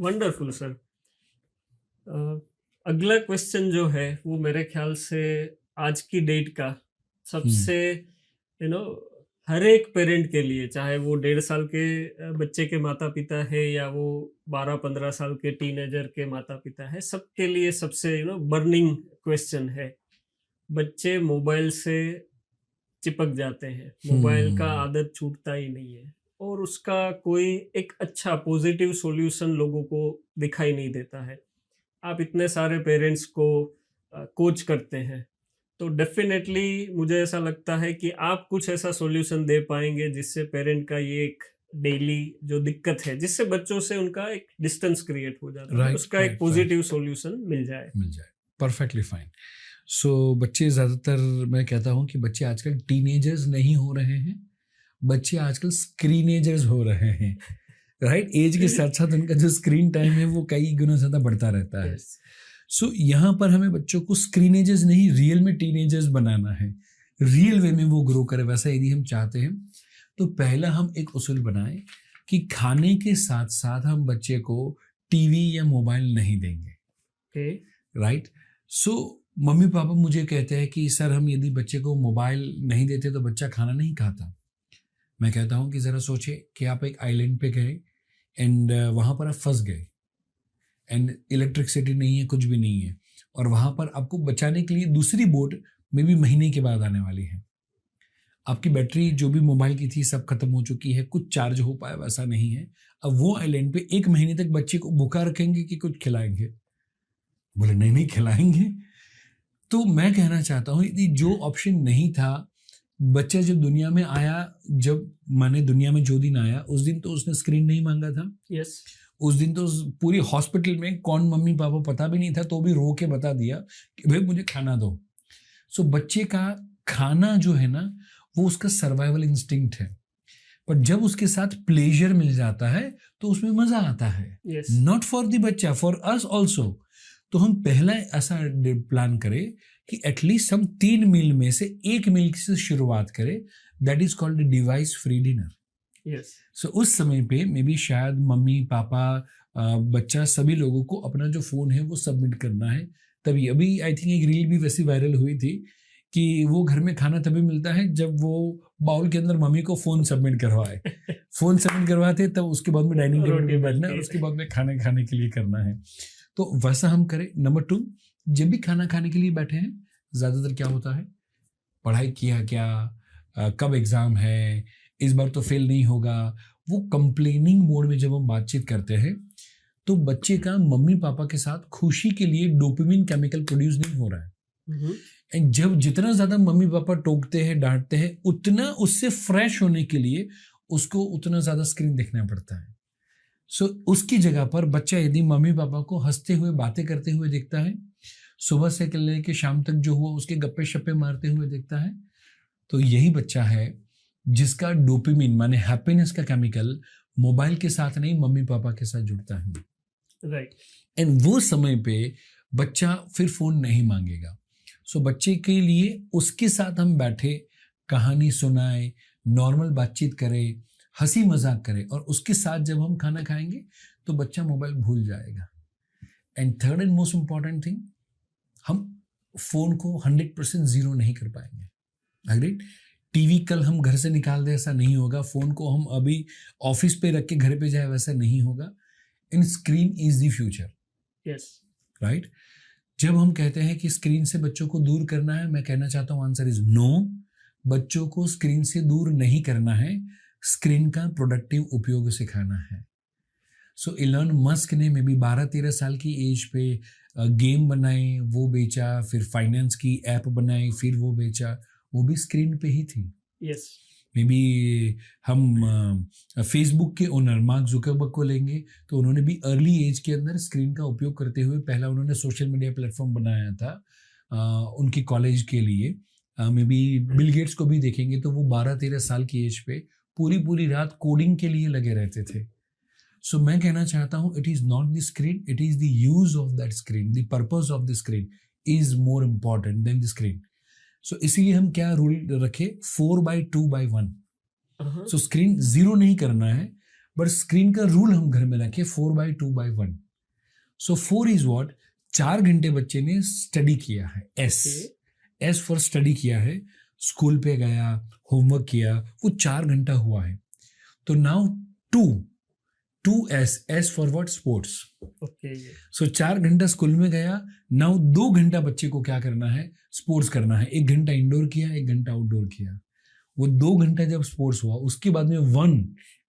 Wonderful sir. अगला क्वेश्चन जो है वो मेरे ख्याल से आज की डेट का सबसे हर एक पेरेंट के लिए, चाहे वो 1.5 साल के बच्चे के माता पिता है या वो 12-15 साल के टीनेजर के माता पिता है, सबके लिए सबसे बर्निंग क्वेश्चन है। बच्चे मोबाइल से चिपक जाते हैं, मोबाइल का आदत छूटता ही नहीं है और उसका कोई एक अच्छा पॉजिटिव सॉल्यूशन लोगों को दिखाई नहीं देता है। आप इतने सारे पेरेंट्स को कोच करते हैं, तो डेफिनेटली मुझे ऐसा लगता है कि आप कुछ ऐसा सॉल्यूशन दे पाएंगे जिससे पेरेंट का ये एक डेली जो दिक्कत है, जिससे बच्चों से उनका एक डिस्टेंस क्रिएट हो जाता है, उसका एक पॉजिटिव सॉल्यूशन मिल जाए। Perfectly fine. सो बच्चे ज़्यादातर, मैं कहता हूँ कि बच्चे आजकल टीनेजर्स नहीं हो रहे हैं, बच्चे आजकल स्क्रीनेजर्स हो रहे हैं। राइट, एज के साथ साथ उनका जो स्क्रीन टाइम है वो कई गुना ज़्यादा बढ़ता रहता है। सो यहाँ पर हमें बच्चों को स्क्रीनेजर्स नहीं, रियल में टीनेजर्स बनाना है, रियल वे में वो ग्रो करे। वैसा यदि हम चाहते हैं तो पहला हम एक उसूल बनाएं कि खाने के साथ साथ हम बच्चे को टीवी या मोबाइल नहीं देंगे। राइट। सो मम्मी पापा मुझे कहते हैं कि सर हम यदि बच्चे को मोबाइल नहीं देते तो बच्चा खाना नहीं खाता। मैं कहता हूँ कि ज़रा सोचे कि आप एक आइलैंड पे गए एंड वहाँ पर आप फंस गए एंड इलेक्ट्रिसिटी नहीं है, कुछ भी नहीं है, और वहाँ पर आपको बचाने के लिए दूसरी बोट में भी महीने के बाद आने वाली है। आपकी बैटरी जो भी मोबाइल की थी सब खत्म हो चुकी है, कुछ चार्ज हो पाए वैसा नहीं है। अब वो आइलैंड पे 1 महीने तक बच्चे को भूखा रखेंगे कि कुछ खिलाएंगे? बोले नहीं खिलाएंगे। तो मैं कहना चाहता हूँ यदि जो ऑप्शन नहीं था, बच्चा जब दुनिया में आया, जब मैंने दुनिया में जो दिन आया उस दिन तो उसने स्क्रीन नहीं मांगा था। यस। उस दिन तो पूरी हॉस्पिटल में कौन मम्मी पापा पता भी नहीं था, तो भी रो के बता दिया कि भाई मुझे खाना दो। सो बच्चे का खाना जो है ना वो उसका सर्वाइवल इंस्टिंक्ट है, पर जब उसके साथ प्लेजर मिल जाता है तो उसमें मजा आता है। नॉट फॉर द बच्चा, फॉर अस ऑल्सो। तो हम पहला ऐसा प्लान करें कि एटलीस्ट हम 3 मील में से 1 मील से शुरुआत करें, that is called device free dinner. Yes. So उस समय पे मे बी शायद मम्मी पापा बच्चा सभी लोगों को अपना जो फ़ोन है वो सबमिट करना है। तभी अभी आई थिंक एक रील भी वैसी वायरल हुई थी कि वो घर में खाना तभी मिलता है जब वो बाउल के अंदर मम्मी को फ़ोन सबमिट करवाए। फ़ोन सबमिट करवाते तब उसके बाद में डाइनिंग टेबल पे बैठना है और उसके बाद में खाना खाने के लिए करना है। तो वैसा हम करें। नंबर 2, जब भी खाना खाने के लिए बैठे हैं, ज़्यादातर क्या होता है, पढ़ाई किया क्या, कब एग्ज़ाम है, इस बार तो फेल नहीं होगा, वो कंप्लेनिंग मोड में जब हम बातचीत करते हैं तो बच्चे का मम्मी पापा के साथ खुशी के लिए डोपामिन केमिकल प्रोड्यूस नहीं हो रहा है। एंड जब जितना ज़्यादा मम्मी पापा टोकते हैं, डांटते हैं, उतना उससे फ्रेश होने के लिए उसको उतना ज़्यादा स्क्रीन देखना पड़ता है। सो उसकी जगह पर बच्चा यदि मम्मी पापा को हंसते हुए, बातें करते हुए देखता है, सुबह से लेकर शाम तक जो हुआ उसके गप्पे शप्पे मारते हुए देखता है, तो यही बच्चा है जिसका डोपामिन माने हैप्पीनेस का केमिकल मोबाइल के साथ नहीं मम्मी पापा के साथ जुड़ता है। राइट। एंड वो समय पे बच्चा फिर फोन नहीं मांगेगा। सो बच्चे के लिए उसके साथ हम बैठे, कहानी सुनाए, नॉर्मल बातचीत करें, हंसी मजाक करें, और उसके साथ जब हम खाना खाएंगे तो बच्चा मोबाइल भूल जाएगा। And third and most important thing, हम फोन को 100% जीरो नहीं कर पाएंगे। अग्रीड। टीवी कल हम घर से निकाल दे ऐसा नहीं होगा, फोन को हम अभी ऑफिस पे रख के घर पे जाए वैसा नहीं होगा। इन screen is the future. Yes. Right. जब हम कहते हैं कि स्क्रीन से बच्चों को दूर करना है, मैं कहना चाहता हूँ आंसर इज नो। बच्चों को स्क्रीन से दूर नहीं करना है, स्क्रीन का प्रोडक्टिव उपयोग सिखाना है। सो इलॉन मस्क ने मे बी 12-13 साल की एज पे गेम बनाए, वो बेचा, फिर फाइनेंस की ऐप बनाई, फिर वो बेचा, वो भी स्क्रीन पे ही थी। यस। मे बी हम फेसबुक के ओनर मार्क जुकरबर्ग को लेंगे, तो उन्होंने भी अर्ली एज के अंदर स्क्रीन का उपयोग करते हुए पहला उन्होंने सोशल मीडिया प्लेटफॉर्म बनाया था उनके कॉलेज के लिए। मे बी बिल गेट्स को भी देखेंगे तो वो 12-13 साल की एज पे पूरी पूरी रात कोडिंग के लिए लगे रहते थे। सो मैं कहना चाहता हूँ, it is not the screen, it is the use of that screen, the purpose of the screen is more important than the screen. So इसीलिए हम क्या रूल रखे, 4/2/1। सो स्क्रीन 0 नहीं करना है, बट स्क्रीन का रूल हम घर में रखे 4/2/1। सो 4 इज वॉट, 4 घंटे बच्चे ने स्टडी किया है, एस फॉर स्टडी किया है, स्कूल पे गया, होमवर्क किया, वो 4 घंटा हुआ है। तो now 2 is for what, sports. So 4 घंटा स्कूल में गया, नाउ 2 घंटा बच्चे को क्या करना है, स्पोर्ट्स करना है। 1 घंटा इंडोर किया, 1 घंटा आउटडोर किया। वो 2 घंटा जब स्पोर्ट्स हुआ, उसके बाद में 1,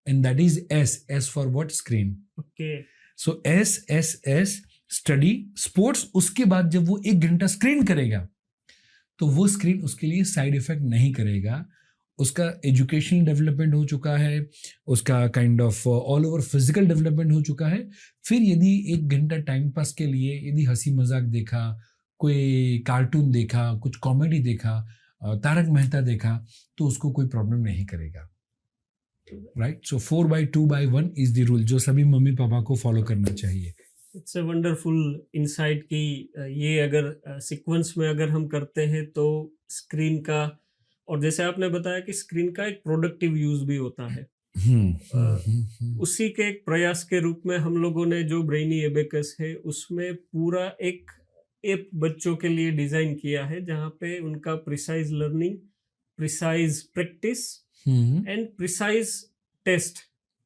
and that is S for what, screen. So S study sports. उसके बाद जब वो 1 घंटा स्क्रीन करेगा, तो वो स्क्रीन उसके लिए साइड इफेक्ट नहीं करेगा। उसका एजुकेशनल डेवलपमेंट हो चुका है, उसका kind of all over physical development हो चुका है। फिर यदि 1 घंटा टाइम पास के लिए यदि हंसी मजाक देखा, कोई कार्टून देखा, कुछ कॉमेडी देखा, तारक मेहता देखा, तो उसको कोई प्रॉब्लम नहीं करेगा, right. So 4/2/1 is the rule, जो सभी मम्मी पापा को फॉलो करना चाहिए। इट्स अ वंडरफुल इनसाइट कि ये अगर सीक्वेंस में अगर हम करते हैं तो स्क्रीन का, और जैसे आपने बताया कि स्क्रीन का एक प्रोडक्टिव यूज भी होता है। उसी के एक प्रयास के रूप में हम लोगों ने जो ब्रेनी एबेकस है उसमें पूरा एक ऐप बच्चों के लिए डिजाइन किया है, जहाँ पे उनका precise learning, precise practice and precise test,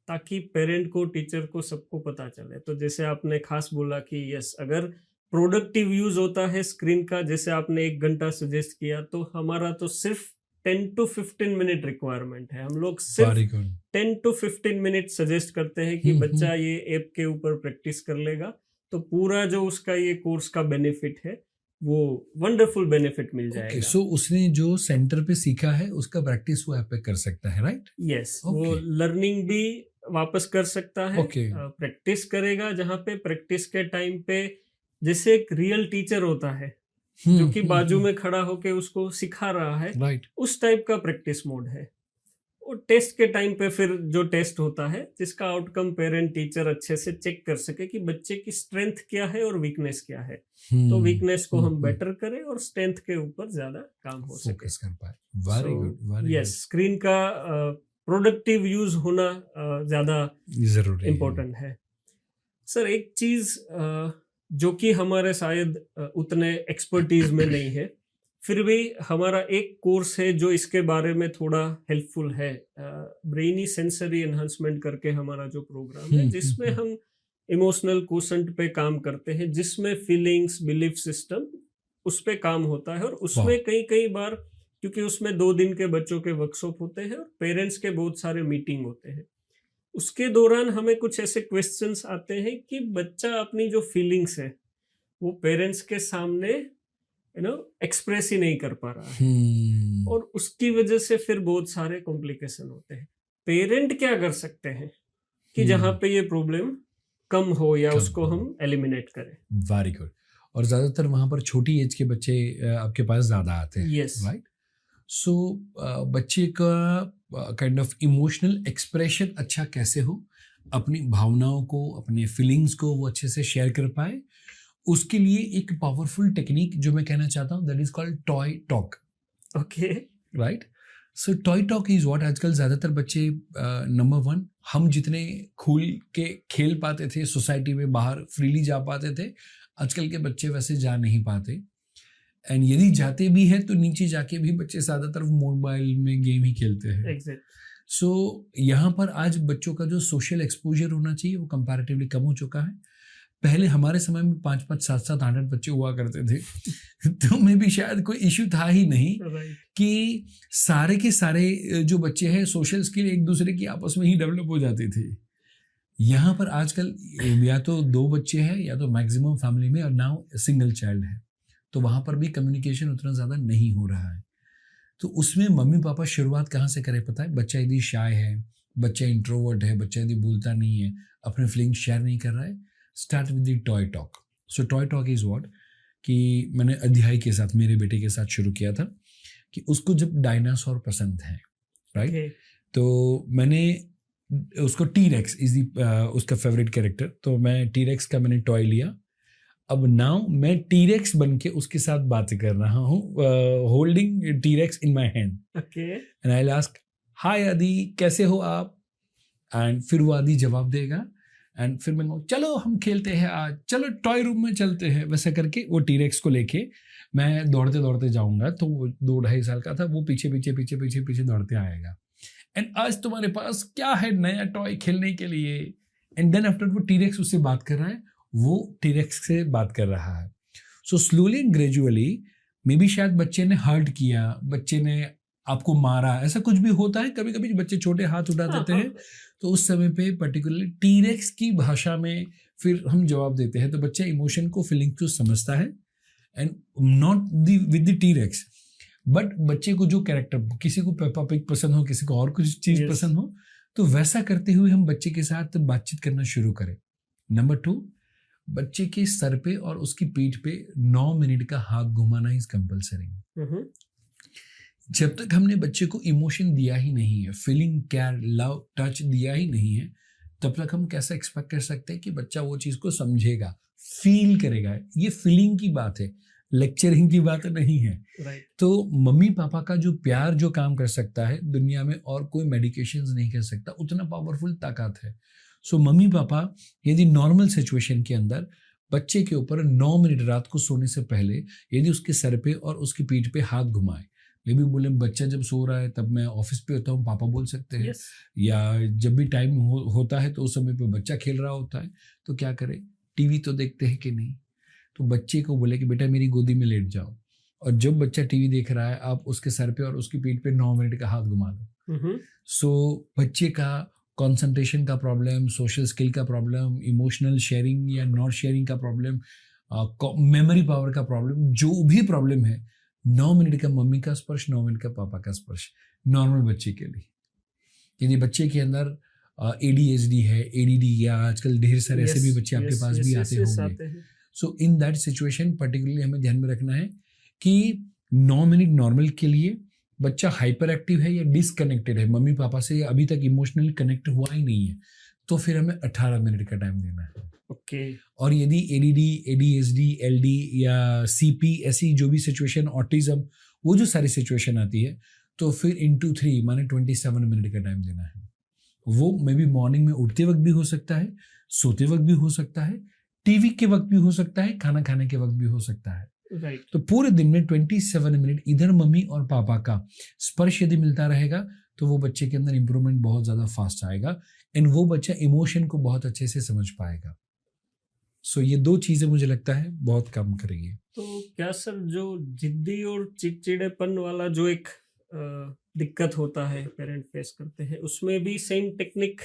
ताकि पेरेंट को, टीचर को, सबको पता चले। तो जैसे आपने खास बोला कि यस, अगर प्रोडक्टिव यूज होता है स्क्रीन का, जैसे आपने 1 घंटा सजेस्ट किया, तो हमारा तो सिर्फ 10 to 15 मिनट रिक्वायरमेंट है। हम लोग सिर्फ 10 to 15 मिनट सजेस्ट करते हैं कि बच्चा ये ऐप के ऊपर प्रैक्टिस कर लेगा, तो पूरा जो उसका ये कोर्स का बेनिफिट है वो वंडरफुल बेनिफिट मिल जाएगा। सो उसने जो सेंटर पे सीखा है उसका प्रैक्टिस वो ऐप पे कर सकता है, राइट? यस, वो लर्निंग भी वापस कर सकता है, प्रैक्टिस करेगा, जहाँ पे प्रैक्टिस के टाइम पे जैसे एक रियल टीचर होता है जो कि बाजू में खड़ा होके उसको सिखा रहा है, राइट, उस टाइप का प्रैक्टिस मोड है। और टेस्ट के टाइम पे फिर जो टेस्ट होता है, जिसका आउटकम पेरेंट टीचर अच्छे से चेक कर सके कि बच्चे की स्ट्रेंथ क्या है और वीकनेस क्या है, तो वीकनेस को हम बेटर करें और स्ट्रेंथ के ऊपर ज्यादा काम हो सके, फोकस कर पाए। Very good. यस, स्क्रीन का प्रोडक्टिव यूज होना ज्यादा जरूरी इम्पोर्टेंट है। सर, एक चीज जो कि हमारे शायद उतने एक्सपर्टीज में नहीं है, फिर भी हमारा एक कोर्स है जो इसके बारे में थोड़ा हेल्पफुल है, ब्रेनी सेंसरी एनहांसमेंट करके हमारा जो प्रोग्राम है, जिसमें हम इमोशनल कोसेंट पे काम करते हैं, जिसमें फीलिंग्स, बिलीफ सिस्टम, उस पे काम होता है। और उसमें कई बार, क्योंकि उसमें 2 दिन के बच्चों के वर्कशॉप होते हैं और पेरेंट्स के बहुत सारे मीटिंग होते हैं, उसके दौरान हमें कुछ ऐसे क्वेश्चंस आते हैं कि बच्चा अपनी जो फीलिंग्स है वो पेरेंट्स के सामने एक्सप्रेस ही नहीं कर पा रहा है, और उसकी वजह से फिर बहुत सारे कॉम्प्लिकेशन होते हैं। पेरेंट क्या कर सकते हैं कि जहाँ पे ये प्रॉब्लम कम हो या उसको हम एलिमिनेट करें? Very good. और ज्यादातर वहां पर छोटी एज के बच्चे आपके पास ज्यादा आते हैं, यस, राइट। सो बच्चे का काइंड ऑफ इमोशनल एक्सप्रेशन अच्छा कैसे हो, अपनी भावनाओं को, अपने फीलिंग्स को वो अच्छे से शेयर कर पाए, उसके लिए एक पावरफुल टेक्निक जो मैं कहना चाहता हूँ, that is called toy talk. Okay, right. So toy talk is what आजकल ज्यादातर बच्चे, नंबर 1, हम जितने खुल के खेल पाते थे सोसाइटी में, बाहर फ्रीली जा पाते थे, आजकल के बच्चे वैसे जा नहीं पाते। एंड यदि जाते भी हैं तो नीचे जाके भी बच्चे ज्यादातर मोबाइल में गेम ही खेलते हैं। सो यहाँ पर आज बच्चों का जो सोशल एक्सपोजर होना चाहिए वो कंपैरेटिवली कम हो चुका है। पहले हमारे समय में 5-5, 7-7, 8-8 बच्चे हुआ करते थे तो में भी शायद कोई इश्यू था ही नहीं कि सारे के सारे जो बच्चे हैं सोशल स्किल एक दूसरे की आपस में ही डेवलप हो जाते थे। यहाँ पर आजकल या तो 2 बच्चे हैं या तो मैक्सिमम फैमिली में, और नाउ सिंगल चाइल्ड है, तो वहाँ पर भी कम्युनिकेशन उतना ज़्यादा नहीं हो रहा है। तो उसमें मम्मी पापा शुरुआत कहाँ से करें पता है? बच्चा यदि शाय है, बच्चा इंट्रोवर्ट है, बच्चा यदि बोलता नहीं है, अपने फीलिंग शेयर नहीं कर रहा है, start with the toy talk. So toy talk is what, कि मैंने अध्याय के साथ, मेरे बेटे के साथ शुरू किया था कि उसको जब डायनासोर पसंद है, राइट, Okay. तो मैंने उसको टी-रेक्स इज उसका फेवरेट कैरेक्टर, तो मैं टी-रेक्स का मैंने टॉय लिया. अब नाउ मैं टी-रेक्स बन के उसके साथ बातें कर रहा हूँ, holding T rex in my hand, Okay. And I ask hi Aadi कैसे हो आप, एंड फिर वो आदि जवाब देगा, एंड फिर मैं कहूँ चलो हम खेलते हैं आज, चलो टॉय रूम में चलते हैं. वैसा करके वो टी-रेक्स को लेके मैं दौड़ते दौड़ते जाऊंगा, तो वो 2-2.5 साल का था, वो पीछे पीछे पीछे पीछे पीछे दौड़ते आएगा, एंड आज तुम्हारे पास क्या है नया टॉय खेलने के लिए. एंड देन आफ्टर वो टी-रेक्स उससे बात कर रहा है, वो टी-रेक्स से बात कर रहा है. So slowly and gradually, may be शायद बच्चे ने हर्ट किया, बच्चे ने आपको मारा, ऐसा कुछ भी होता है, कभी कभी बच्चे छोटे हाथ उठा देते हैं, तो उस समय पे पर्टिकुलरली टी-रेक्स की भाषा में फिर हम जवाब देते हैं, तो बच्चा इमोशन को, फीलिंग को समझता है, and not with the T-rex, but बच्चे को जो कैरेक्टर, किसी को पेप्पा पिग पसंद हो, किसी को और कुछ चीज Yes. पसंद हो, तो वैसा करते हुए हम बच्चे के साथ बातचीत करना शुरू करें. नंबर 2, बच्चे के सर पे और उसकी पीठ पे 9 मिनट का हाथ घुमाना इज कंपलसरी. Mhm. जब तक हमने बच्चे को इमोशन दिया ही नहीं है, फीलिंग, केयर, लव, टच दिया ही नहीं है, तब तक हम कैसे एक्सपेक्ट कर सकते हैं कि बच्चा वो चीज़ को समझेगा, फील करेगा. ये फीलिंग की बात है, लेक्चरिंग की बात नहीं है. Right. तो मम्मी पापा का जो प्यार जो काम कर सकता है दुनिया में और कोई मेडिकेशंस नहीं कर सकता, उतना पावरफुल ताकत है. सो मम्मी पापा यदि नॉर्मल सिचुएशन के अंदर बच्चे के ऊपर 9 मिनट रात को सोने से पहले यदि उसके सर पे और उसकी पीठ पे हाथ घुमाए, मे बी बोले बच्चा जब सो रहा है तब मैं ऑफिस पे होता हूँ, पापा बोल सकते हैं, Yes. या जब भी टाइम होता है तो उस समय पे बच्चा खेल रहा होता है, तो क्या करे, टीवी तो देखते हैं कि नहीं, तो बच्चे को बोले कि बेटा मेरी गोदी में लेट जाओ, और जब बच्चा टीवी देख रहा है आप उसके सर पे और उसकी पीठ पे 9 मिनट का हाथ घुमा दो. Mhm. सो बच्चे का कंसंट्रेशन का प्रॉब्लम, सोशल स्किल का प्रॉब्लम, इमोशनल शेयरिंग या नॉट शेयरिंग का प्रॉब्लम, मेमोरी पावर का प्रॉब्लम, जो भी प्रॉब्लम है, 9 मिनट का मम्मी का स्पर्श, 9 मिनट का पापा का स्पर्श नॉर्मल बच्चे के लिए. यदि बच्चे के अंदर ADHD है, ADD, या आजकल ढेर सारे ऐसे भी Yes, बच्चे आपके yes, पास yes, भी yes, आते yes, होंगे. आते हैं. सो इन दैट सिचुएशन पर्टिकुलरली हमें ध्यान में रखना है कि 9 मिनट नॉर्मल के लिए बच्चा हाइपर एक्टिव है या डिसकनेक्टेड है, मम्मी पापा से अभी तक इमोशनली कनेक्ट हुआ ही नहीं है, तो फिर हमें 18 मिनट का टाइम देना है. Okay. और यदि ADD, ADHD, LD या CP ऐसी जो भी सिचुएशन, ऑटिज्म, वो जो सारी सिचुएशन आती है, तो फिर इंटू 3 माने 27 मिनट का टाइम देना है. वो मे बी मॉर्निंग में उठते वक्त भी हो सकता है, सोते वक्त भी हो सकता है, टीवी के वक्त भी हो सकता है, खाना खाने के वक्त भी हो सकता है. Right. तो पूरे दिन में 27 मिनट इधर मम्मी और पापा का स्पर्श यदि मिलता रहेगा, तो वो बच्चे के अंदर इंप्रूवमेंट बहुत ज़्यादा फास्ट आएगा, एंड वो बच्चा इमोशन को बहुत अच्छे से समझ पाएगा. सो ये 2 चीज़ें मुझे लगता है बहुत काम करेगी. तो क्या सर, जो जिद्दी और चिड़चिड़ेपन वाला जो एक दिक्कत होता है पेरेंट फेस करते हैं, उसमें भी सेम टेक्निक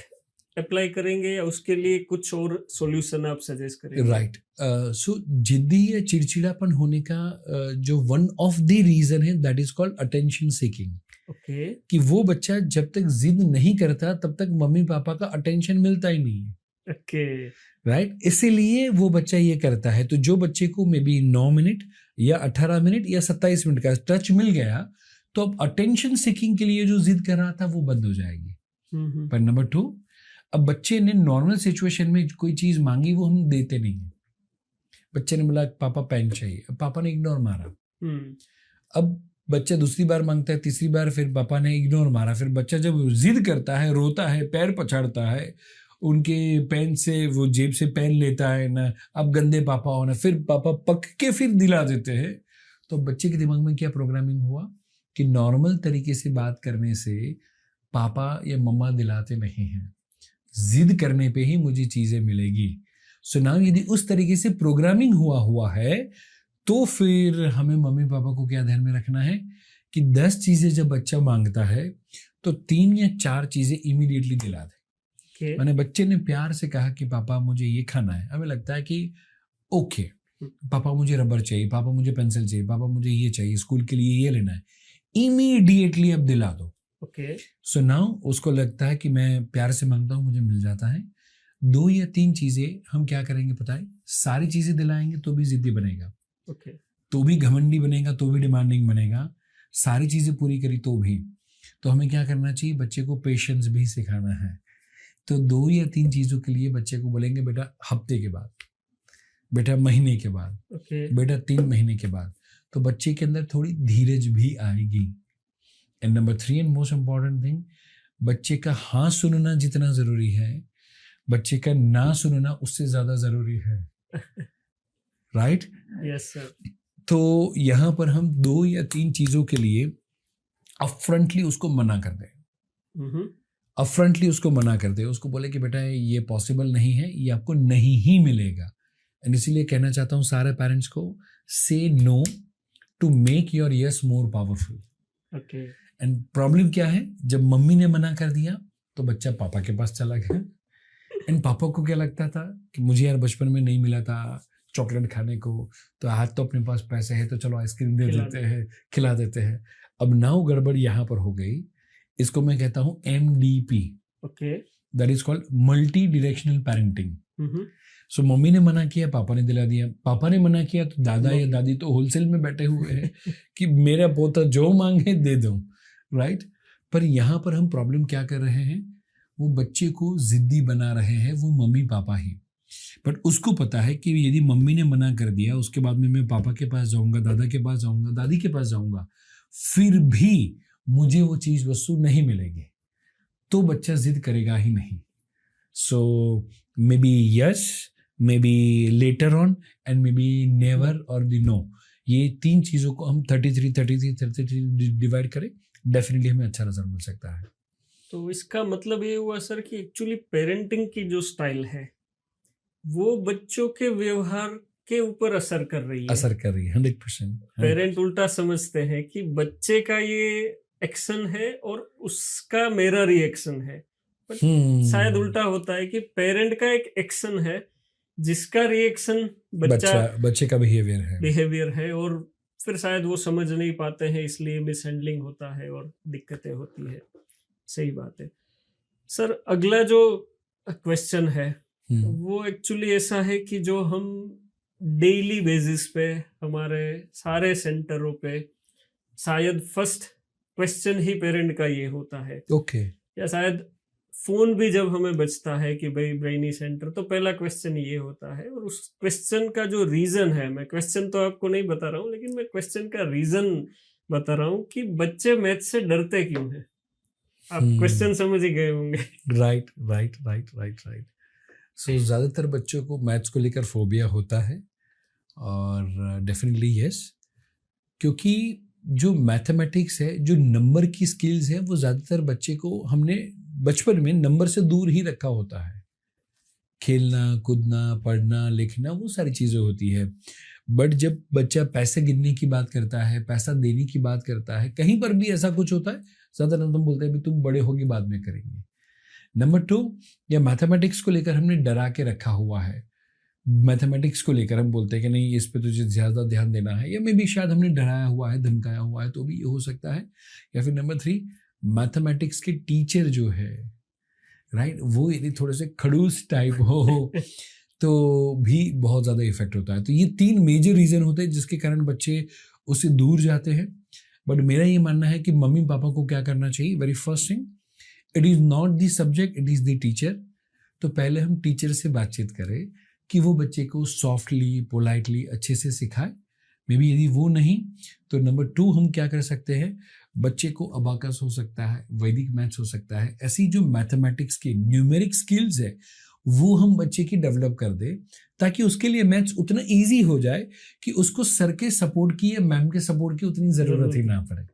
अप्लाई करेंगे या उसके लिए कुछ और सॉल्यूशन आप सजेस्ट करेंगे? राइट. सो जिद्दी या चिड़चिड़ापन होने का जो वन ऑफ द रीजन है, that is called attention seeking. Okay. कि वो बच्चा जब तक जिद नहीं करता तब तक मम्मी पापा का अटेंशन मिलता ही नहीं है. ओके. राइट. इसीलिए वो बच्चा ये करता है. तो जो बच्चे को मे बी 9 मिनट या 18 मिनट या 27 मिनट का टच मिल गया, तो अब अटेंशन सीकिंग के लिए जो जिद कर रहा था वो बंद हो जाएगी. पर नंबर 2, अब बच्चे ने नॉर्मल सिचुएशन में कोई चीज मांगी, वो हम देते नहीं है. बच्चे ने बोला पापा पेन चाहिए, अब पापा ने इग्नोर मारा. अब बच्चा दूसरी बार मांगता है, तीसरी बार फिर पापा ने इग्नोर मारा. फिर बच्चा जब जिद करता है, रोता है, पैर पछाड़ता है, उनके पेन से वो जेब से पेन लेता है ना, अब गंदे पापा हो ना, फिर पापा पक के फिर दिला देते हैं. तो बच्चे के दिमाग में क्या प्रोग्रामिंग हुआ कि नॉर्मल तरीके से बात करने से पापा या मम्मा दिलाते नहीं हैं, जिद करने पे ही मुझे चीजें मिलेगी. सो नाउ यदि उस तरीके से प्रोग्रामिंग हुआ है, तो फिर हमें मम्मी पापा को क्या ध्यान में रखना है कि 10 चीजें जब बच्चा मांगता है तो 3 या 4 चीजें इमीडिएटली दिला दे. मैंने बच्चे ने प्यार से कहा कि पापा मुझे ये खाना है, हमें लगता है कि ओके, पापा मुझे रबर चाहिए, पापा मुझे पेंसिल चाहिए, पापा मुझे ये चाहिए, स्कूल के लिए ये लेना है. इमीडिएटली अब दिला दो। ओके। सो नाउ उसको लगता है कि मैं प्यार से मांगता हूँ, मुझे मिल जाता है। 2 या 3 चीजें हम क्या करेंगे पता है, सारी चीजें दिलाएंगे तो भी जिद्दी बनेगा, ओके। तो भी घमंडी बनेगा, तो भी डिमांडिंग बनेगा, सारी चीजें पूरी करी तो भी। तो हमें क्या करना चाहिए, बच्चे को पेशेंस भी सिखाना है। तो 2 या 3 चीजों के लिए बच्चे को बोलेंगे बेटा हफ्ते के बाद, बेटा महीने के बाद, ओके। बेटा 3 महीने के बाद, तो बच्चे के अंदर थोड़ी धीरज भी आएगी। And number 3 and most important thing, बच्चे का हाँ सुनना जितना जरूरी है, बच्चे का ना सुनना उससे ज्यादा जरूरी है। राइट? Yes sir. तो यहां पर हम 2 या 3 चीजों के लिए अपफ्रंटली उसको मना कर दें, अपफ्रंटली उसको मना कर दे, उसको बोले कि बेटा ये पॉसिबल नहीं है, ये आपको नहीं ही मिलेगा। एंड इसीलिए कहना चाहता हूँ सारे पेरेंट्स को, say no to make your yes more powerful. Okay. And problem क्या है, जब मम्मी ने मना कर दिया तो बच्चा पापा के पास चला गया। एंड पापा को क्या लगता था कि मुझे यार बचपन में नहीं मिला था चॉकलेट खाने को, तो आज तो अपने पास पैसे है तो चलो आइसक्रीम दे खिला देते हैं, खिला देते हैं। अब नाउ गड़बड़ यहाँ पर हो गई, इसको मैं कहता हूँ MDP, okay. That is called multi directional parenting. So mummy ने मना किया, पापा ने दिला दिया, पापा ने मना किया तो दादा या दादी तो होलसेल में बैठे हुए हैं कि मेरा पोता जो मांगे दे दो। राइट? पर यहाँ पर हम प्रॉब्लम क्या कर रहे हैं, वो बच्चे को जिद्दी बना रहे हैं वो मम्मी पापा ही। बट उसको पता है कि यदि मम्मी ने मना कर दिया, उसके बाद में मैं पापा के पास जाऊंगा, दादा के पास जाऊंगा, दादी के पास जाऊंगा, फिर भी मुझे वो चीज वस्तु नहीं मिलेगी, तो बच्चा जिद करेगा ही नहीं। So maybe yes, maybe later on, and maybe never और द नो, ये 3 चीजों को हम 33 डिवाइड करें, डेफिनेटली हमें अच्छा रिजल्ट मिल सकता है। तो इसका मतलब ये हुआ सर कि एक्चुअली पेरेंटिंग की जो स्टाइल है वो बच्चों के व्यवहार के ऊपर असर कर रही है। असर कर रही है 100%। पेरेंट उल्टा समझते हैं कि बच्चे का ये एक्शन है और उसका मेरा रिएक्शन है, बट शायद उल्टा होता है कि पेरेंट का एक एक्शन है जिसका रिएक्शन बच्चे का बिहेवियर है, और फिर शायद वो समझ नहीं पाते हैं, इसलिए मिसहैंडलिंग होता है और दिक्कतें होती है। सही बात है सर। अगला जो क्वेश्चन है वो एक्चुअली ऐसा है कि जो हम डेली बेसिस पे हमारे सारे सेंटरों पे शायद फर्स्ट क्वेश्चन ही पेरेंट का ये होता है। ओके। या शायद फोन भी जब हमें बचता है कि भाई ब्रेनी सेंटर, तो पहला क्वेश्चन ये होता है। और उस क्वेश्चन का जो रीजन है, मैं क्वेश्चन तो आपको नहीं बता रहा हूँ, लेकिन मैं क्वेश्चन का रीजन बता रहा हूँ कि बच्चे मैथ से डरते क्यों हैं। आप क्वेश्चन समझ ही गए होंगे। Right right right right right. So ज़्यादातर बच्चों को मैथ्स को लेकर फोबिया होता है, और डेफिनेटली यस, क्योंकि जो मैथमेटिक्स है, जो नंबर की स्किल्स है, वो ज़्यादातर बच्चे को हमने बचपन में नंबर से दूर ही रखा होता है। खेलना कूदना पढ़ना लिखना वो सारी चीज़ें होती है, बट जब बच्चा पैसे गिनने की बात करता है, पैसा देने की बात करता है, कहीं पर भी ऐसा कुछ होता है, ज़्यादातर तुम बोलते हैं भी तुम बड़े होगे बाद में करेंगे। नंबर 2, या मैथमेटिक्स को लेकर हमने डरा के रखा हुआ है। मैथमेटिक्स को लेकर हम बोलते हैं कि नहीं इस पे तुझे ज़्यादा ध्यान देना है, या मे बी शायद हमने डराया हुआ है, धमकाया हुआ है, तो भी ये हो सकता है। या फिर नंबर 3, मैथमेटिक्स के टीचर जो है, राइट, वो यदि थोड़े से खड़ूस टाइप हो तो भी बहुत ज़्यादा इफेक्ट होता है। तो ये 3 मेजर रीज़न होते हैं जिसके कारण बच्चे उससे दूर जाते हैं। बट मेरा ये मानना है कि मम्मी पापा को क्या करना चाहिए, very first thing, it is not the subject, it is the teacher. तो पहले हम टीचर से बातचीत करें कि वो बच्चे को सॉफ्टली पोलाइटली अच्छे से सिखाए। मे बी यदि वो नहीं तो नंबर 2 हम क्या कर सकते हैं, बच्चे को अबाकस हो सकता है, वैदिक मैथ्स हो सकता है, ऐसी जो मैथमेटिक्स की न्यूमेरिक स्किल्स है वो हम बच्चे की डेवलप कर दे, ताकि उसके लिए मैथ्स उतना इजी हो जाए कि उसको सर के सपोर्ट की या मैम के सपोर्ट की उतनी ज़रूरत ही ना पड़े।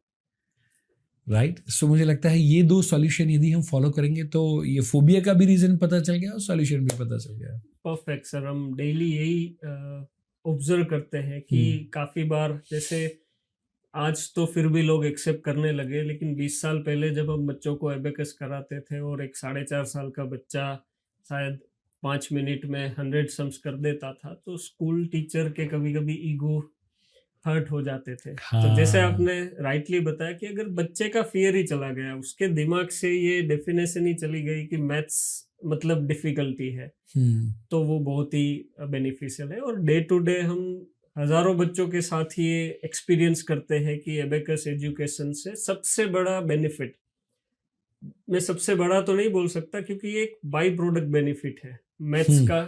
राइट? सो मुझे लगता है ये 2 सॉल्यूशन यदि हम फॉलो करेंगे तो ये फोबिया का भी रीज़न पता चल गया और सॉल्यूशन भी पता चल गया। Perfect sir. हम डेली यही ऑब्जर्व करते हैं कि काफ़ी बार, जैसे आज तो फिर भी लोग एक्सेप्ट करने लगे, लेकिन 20 साल पहले जब हम बच्चों को एबेकस कराते थे और एक 4.5 साल का बच्चा शायद 5 मिनट में 100 सम्स कर देता था, तो स्कूल टीचर के कभी कभी ईगो हर्ट हो जाते थे। तो जैसे हाँ। आपने राइटली बताया कि अगर बच्चे का फियर ही चला गया, उसके दिमाग से ये डेफिनेशन ही चली गई कि मैथ्स मतलब डिफिकल्टी है, तो वो बहुत ही बेनिफिशियल है। और डे टू डे हम हजारों बच्चों के साथ ये एक्सपीरियंस करते हैं कि एबेकस एजुकेशन से सबसे बड़ा बेनिफिट, मैं सबसे बड़ा तो नहीं बोल सकता क्योंकि ये एक बाई प्रोडक्ट बेनिफिट है, मैथ्स का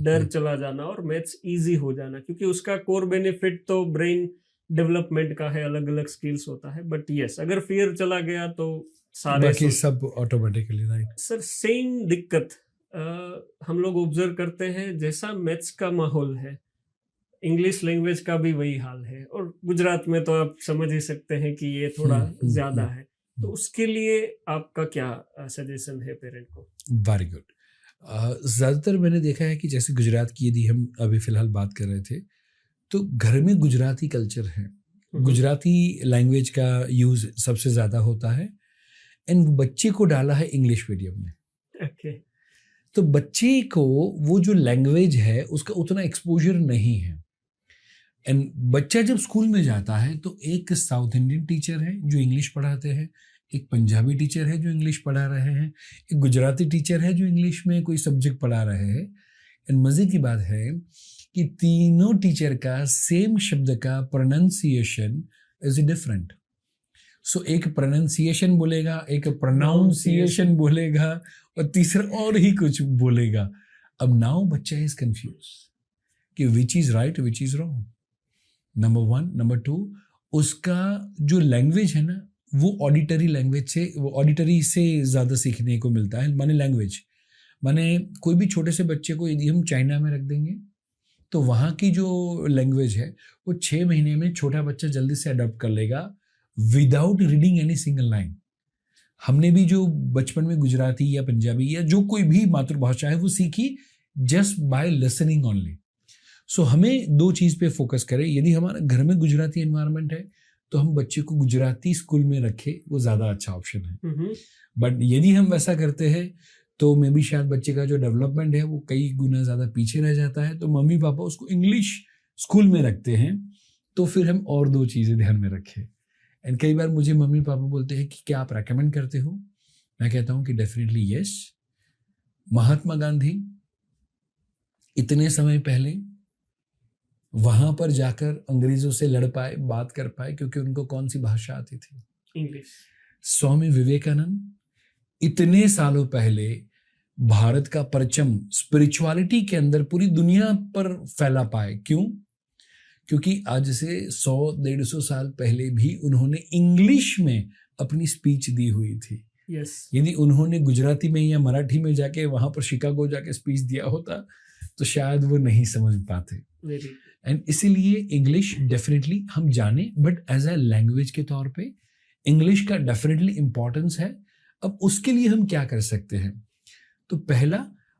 डर चला जाना और मैथ्स इजी हो जाना, क्योंकि उसका कोर बेनिफिट तो ब्रेन डेवलपमेंट का है, अलग अलग स्किल्स होता है। बट यस, अगर फियर चला गया तो सारे बाकी सब ऑटोमेटिकली, राइट। सर सेम दिक्कत हम लोग ऑब्जर्व करते हैं। जैसा मैथ्स का माहौल है, इंग्लिश लैंग्वेज का भी वही हाल है, और गुजरात में तो आप समझ ही सकते हैं कि ये थोड़ा ज्यादा है। तो उसके लिए आपका क्या सजेशन है पेरेंट को? Very good. ज़्यादातर मैंने देखा है कि जैसे गुजरात की यदि हम अभी फ़िलहाल बात कर रहे थे, तो घर में गुजराती कल्चर है, गुजराती लैंग्वेज का यूज़ सबसे ज़्यादा होता है, एंड बच्चे को डाला है इंग्लिश मीडियम में। ओके। तो बच्चे को वो जो लैंग्वेज है उसका उतना एक्सपोजर नहीं है, एंड बच्चा जब स्कूल में जाता है तो एक साउथ इंडियन टीचर है जो इंग्लिश पढ़ाते हैं, एक पंजाबी टीचर है जो इंग्लिश पढ़ा रहे हैं, एक गुजराती टीचर है जो इंग्लिश में कोई सब्जेक्ट पढ़ा रहे हैं। एंड मज़े की बात है कि तीनों टीचर का सेम शब्द का प्रोनाउंसिएशन इज डिफरेंट। सो एक प्रोनाउंसिएशन बोलेगा, एक प्रोनाउंसिएशन बोलेगा, और तीसरा और ही कुछ बोलेगा। अब नाउ बच्चा इज कंफ्यूज कि which is right which is wrong, number one. Number two, उसका जो लैंग्वेज है ना, वो ऑडिटरी लैंग्वेज से, वो ऑडिटरी से ज़्यादा सीखने को मिलता है। माने लैंग्वेज, माने कोई भी छोटे से बच्चे को यदि हम चाइना में रख देंगे तो वहाँ की जो लैंग्वेज है वो 6 महीने में छोटा बच्चा जल्दी से अडॉप्ट कर लेगा without reading any single line. हमने भी जो बचपन में गुजराती या पंजाबी या जो कोई भी मातृभाषा है वो सीखी जस्ट बाय लिसनिंग ओनली। सो हमें दो चीज़ पे फोकस करें। यदि हमारा घर में गुजराती एनवायरनमेंट है तो हम बच्चे को गुजराती स्कूल में रखें, वो ज़्यादा अच्छा ऑप्शन है। बट यदि हम वैसा करते हैं तो मे भी शायद बच्चे का जो डेवलपमेंट है वो कई गुना ज़्यादा पीछे रह जाता है, तो मम्मी पापा उसको इंग्लिश स्कूल में रखते हैं। तो फिर हम और दो चीज़ें ध्यान में रखें। एंड कई बार मुझे मम्मी पापा बोलते हैं कि क्या आप रेकमेंड करते हो? मैं कहता हूँ कि डेफिनेटली यस। महात्मा गांधी इतने समय पहले वहां पर जाकर अंग्रेजों से लड़ पाए, बात कर पाए, क्योंकि उनको कौन सी भाषा आती थी? इंग्लिश। स्वामी विवेकानंद इतने सालों पहले भारत का परचम स्पिरिचुअलिटी के अंदर पूरी दुनिया पर फैला पाए। क्यों? क्योंकि आज से 100-150 साल पहले भी उन्होंने इंग्लिश में अपनी स्पीच दी हुई थी। यस। यदि उन्होंने गुजराती में या मराठी में जाके वहां पर शिकागो जाके स्पीच दिया होता तो शायद वो नहीं समझ पाते। एंड इसीलिए इंग्लिश डेफिनेटली हम जाने, बट एज ए लैंग्वेज के तौर पे इंग्लिश का डेफिनेटली इम्पोर्टेंस है। अब उसके लिए हम क्या कर सकते हैं? तो पहला,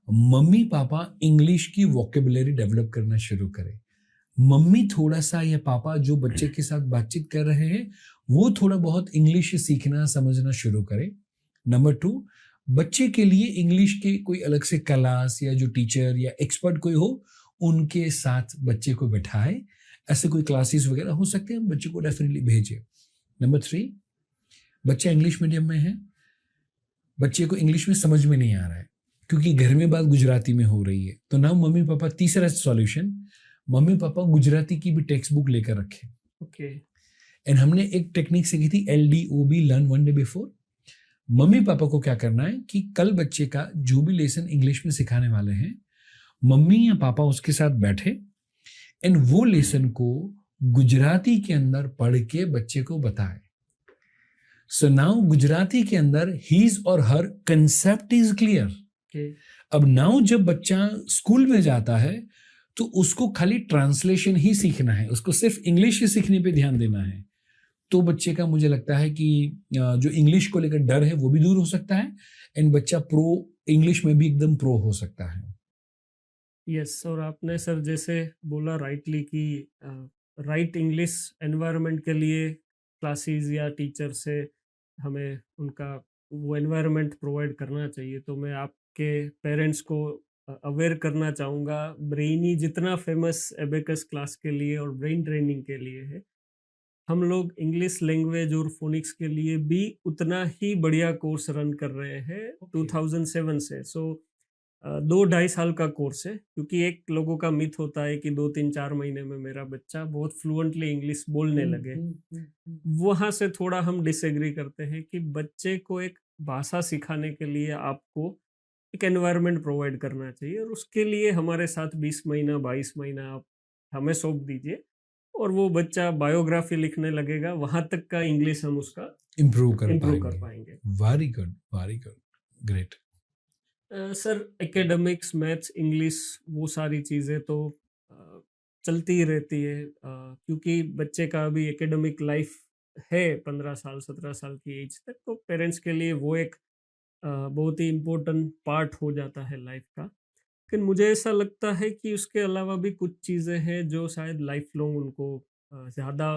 मम्मी पापा इंग्लिश की वोकेबुलरी डेवलप करना शुरू करें। मम्मी थोड़ा सा या पापा जो बच्चे के साथ बातचीत कर रहे हैं वो थोड़ा बहुत इंग्लिश सीखना समझना शुरू करें। नंबर टू, बच्चे के लिए इंग्लिश के कोई अलग से क्लास या जो टीचर या एक्सपर्ट कोई हो उनके साथ बच्चे को बैठाए। ऐसे कोई क्लासेस वगैरह हो सकते हैं, बच्चे को डेफिनेटली भेजें। नंबर थ्री, बच्चा इंग्लिश मीडियम में है, बच्चे को इंग्लिश में समझ में नहीं आ रहा है क्योंकि घर में बात गुजराती में हो रही है, तो ना मम्मी पापा, तीसरा सॉल्यूशन, मम्मी पापा गुजराती की भी टेक्स्ट बुक लेकर रखें। ओके। एंड हमने एक टेक्निक सीखी थी, LDOB, learn one day before. Mummy papa को क्या करना है कि कल बच्चे का जो भी लेसन इंग्लिश में सिखाने वाले हैं, मम्मी या पापा उसके साथ बैठे एंड वो लेसन को गुजराती के अंदर पढ़ के बच्चे को बताए। सो नाउ गुजराती के अंदर हीज और हर कंसेप्ट इज क्लियर। अब नाउ जब बच्चा स्कूल में जाता है तो उसको खाली ट्रांसलेशन ही सीखना है, उसको सिर्फ इंग्लिश ही सीखने पे ध्यान देना है। तो बच्चे का मुझे लगता है कि जो इंग्लिश को लेकर डर है वो भी दूर हो सकता है एंड बच्चा प्रो इंग्लिश में भी एकदम प्रो हो सकता है। यस। और आपने सर जैसे बोला राइटली कि राइट इंग्लिश एनवायरनमेंट के लिए क्लासेस या टीचर से हमें उनका वो एनवायरनमेंट प्रोवाइड करना चाहिए। तो मैं आपके पेरेंट्स को अवेयर करना चाहूँगा, ब्रेनी जितना फेमस एबेकस क्लास के लिए और ब्रेन ट्रेनिंग के लिए है, हम लोग इंग्लिश लैंग्वेज और फोनिक्स के लिए भी उतना ही बढ़िया कोर्स रन कर रहे हैं Okay. 2007 से। सो 2-2.5 साल का कोर्स है, क्योंकि एक लोगों का मिथ होता है कि 2-3-4 महीने में मेरा बच्चा बहुत फ्लुएंटली इंग्लिश बोलने लगे। वहाँ से थोड़ा हम डिसएग्री करते हैं कि बच्चे को एक भाषा सिखाने के लिए आपको एक एनवायरनमेंट प्रोवाइड करना चाहिए, और उसके लिए हमारे साथ 20 महीना 22 महीना आप हमें सौंप दीजिए और वो बच्चा बायोग्राफी लिखने लगेगा, वहां तक का इंग्लिश हम उसका इम्प्रूव कर पाएंगे। Very good, great. Sir, academics, maths, English, वो सारी चीज़ें तो चलती ही रहती है, क्योंकि बच्चे का अभी एकेडमिक लाइफ है 15 साल 17 साल की एज तक, तो पेरेंट्स के लिए वो एक बहुत ही इम्पोर्टेंट पार्ट हो जाता है लाइफ का। लेकिन मुझे ऐसा लगता है कि उसके अलावा भी कुछ चीज़ें हैं जो शायद लाइफ लॉन्ग उनको ज़्यादा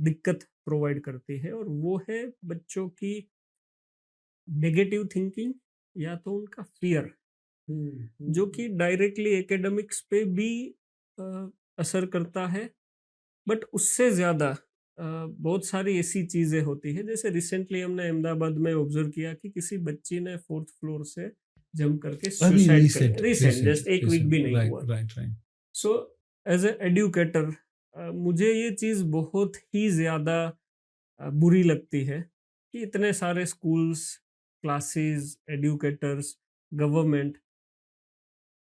दिक्कत प्रोवाइड करती है, और वो है बच्चों की नेगेटिव थिंकिंग या तो उनका फियर, जो कि डायरेक्टली एकेडमिक्स पे भी असर करता है। बट उससे ज़्यादा बहुत सारी ऐसी चीज़ें होती है, जैसे रिसेंटली हमने अहमदाबाद में ऑब्जर्व किया कि किसी बच्ची ने 4th फ्लोर से जंप करके सुसाइड कर, रिसेंट जस्ट एक वीक भी नहीं हुआ। Right. So as a educator मुझे ये चीज़ बहुत ही ज़्यादा बुरी लगती है कि इतने सारे schools, classes, educators, government,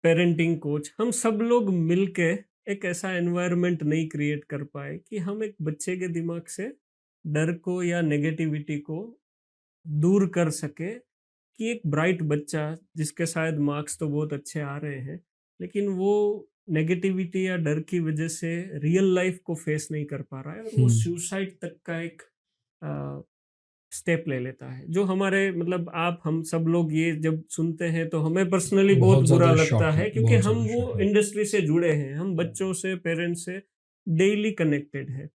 parenting coach, हम सब लोग मिलके एक ऐसा एनवायरनमेंट नहीं क्रिएट कर पाए कि हम एक बच्चे के दिमाग से डर को या नेगेटिविटी को दूर कर सके, कि एक ब्राइट बच्चा जिसके शायद मार्क्स तो बहुत अच्छे आ रहे हैं, लेकिन वो नेगेटिविटी या डर की वजह से रियल लाइफ को फेस नहीं कर पा रहा है, और वो सुसाइड तक का एक स्टेप ले लेता है, जो हमारे मतलब आप हम सब लोग ये जब सुनते हैं तो हमें पर्सनली बहुत बुरा लगता है, क्योंकि हम वो इंडस्ट्री से जुड़े हैं, हम बच्चों से, पेरेंट्स से डेली कनेक्टेड है।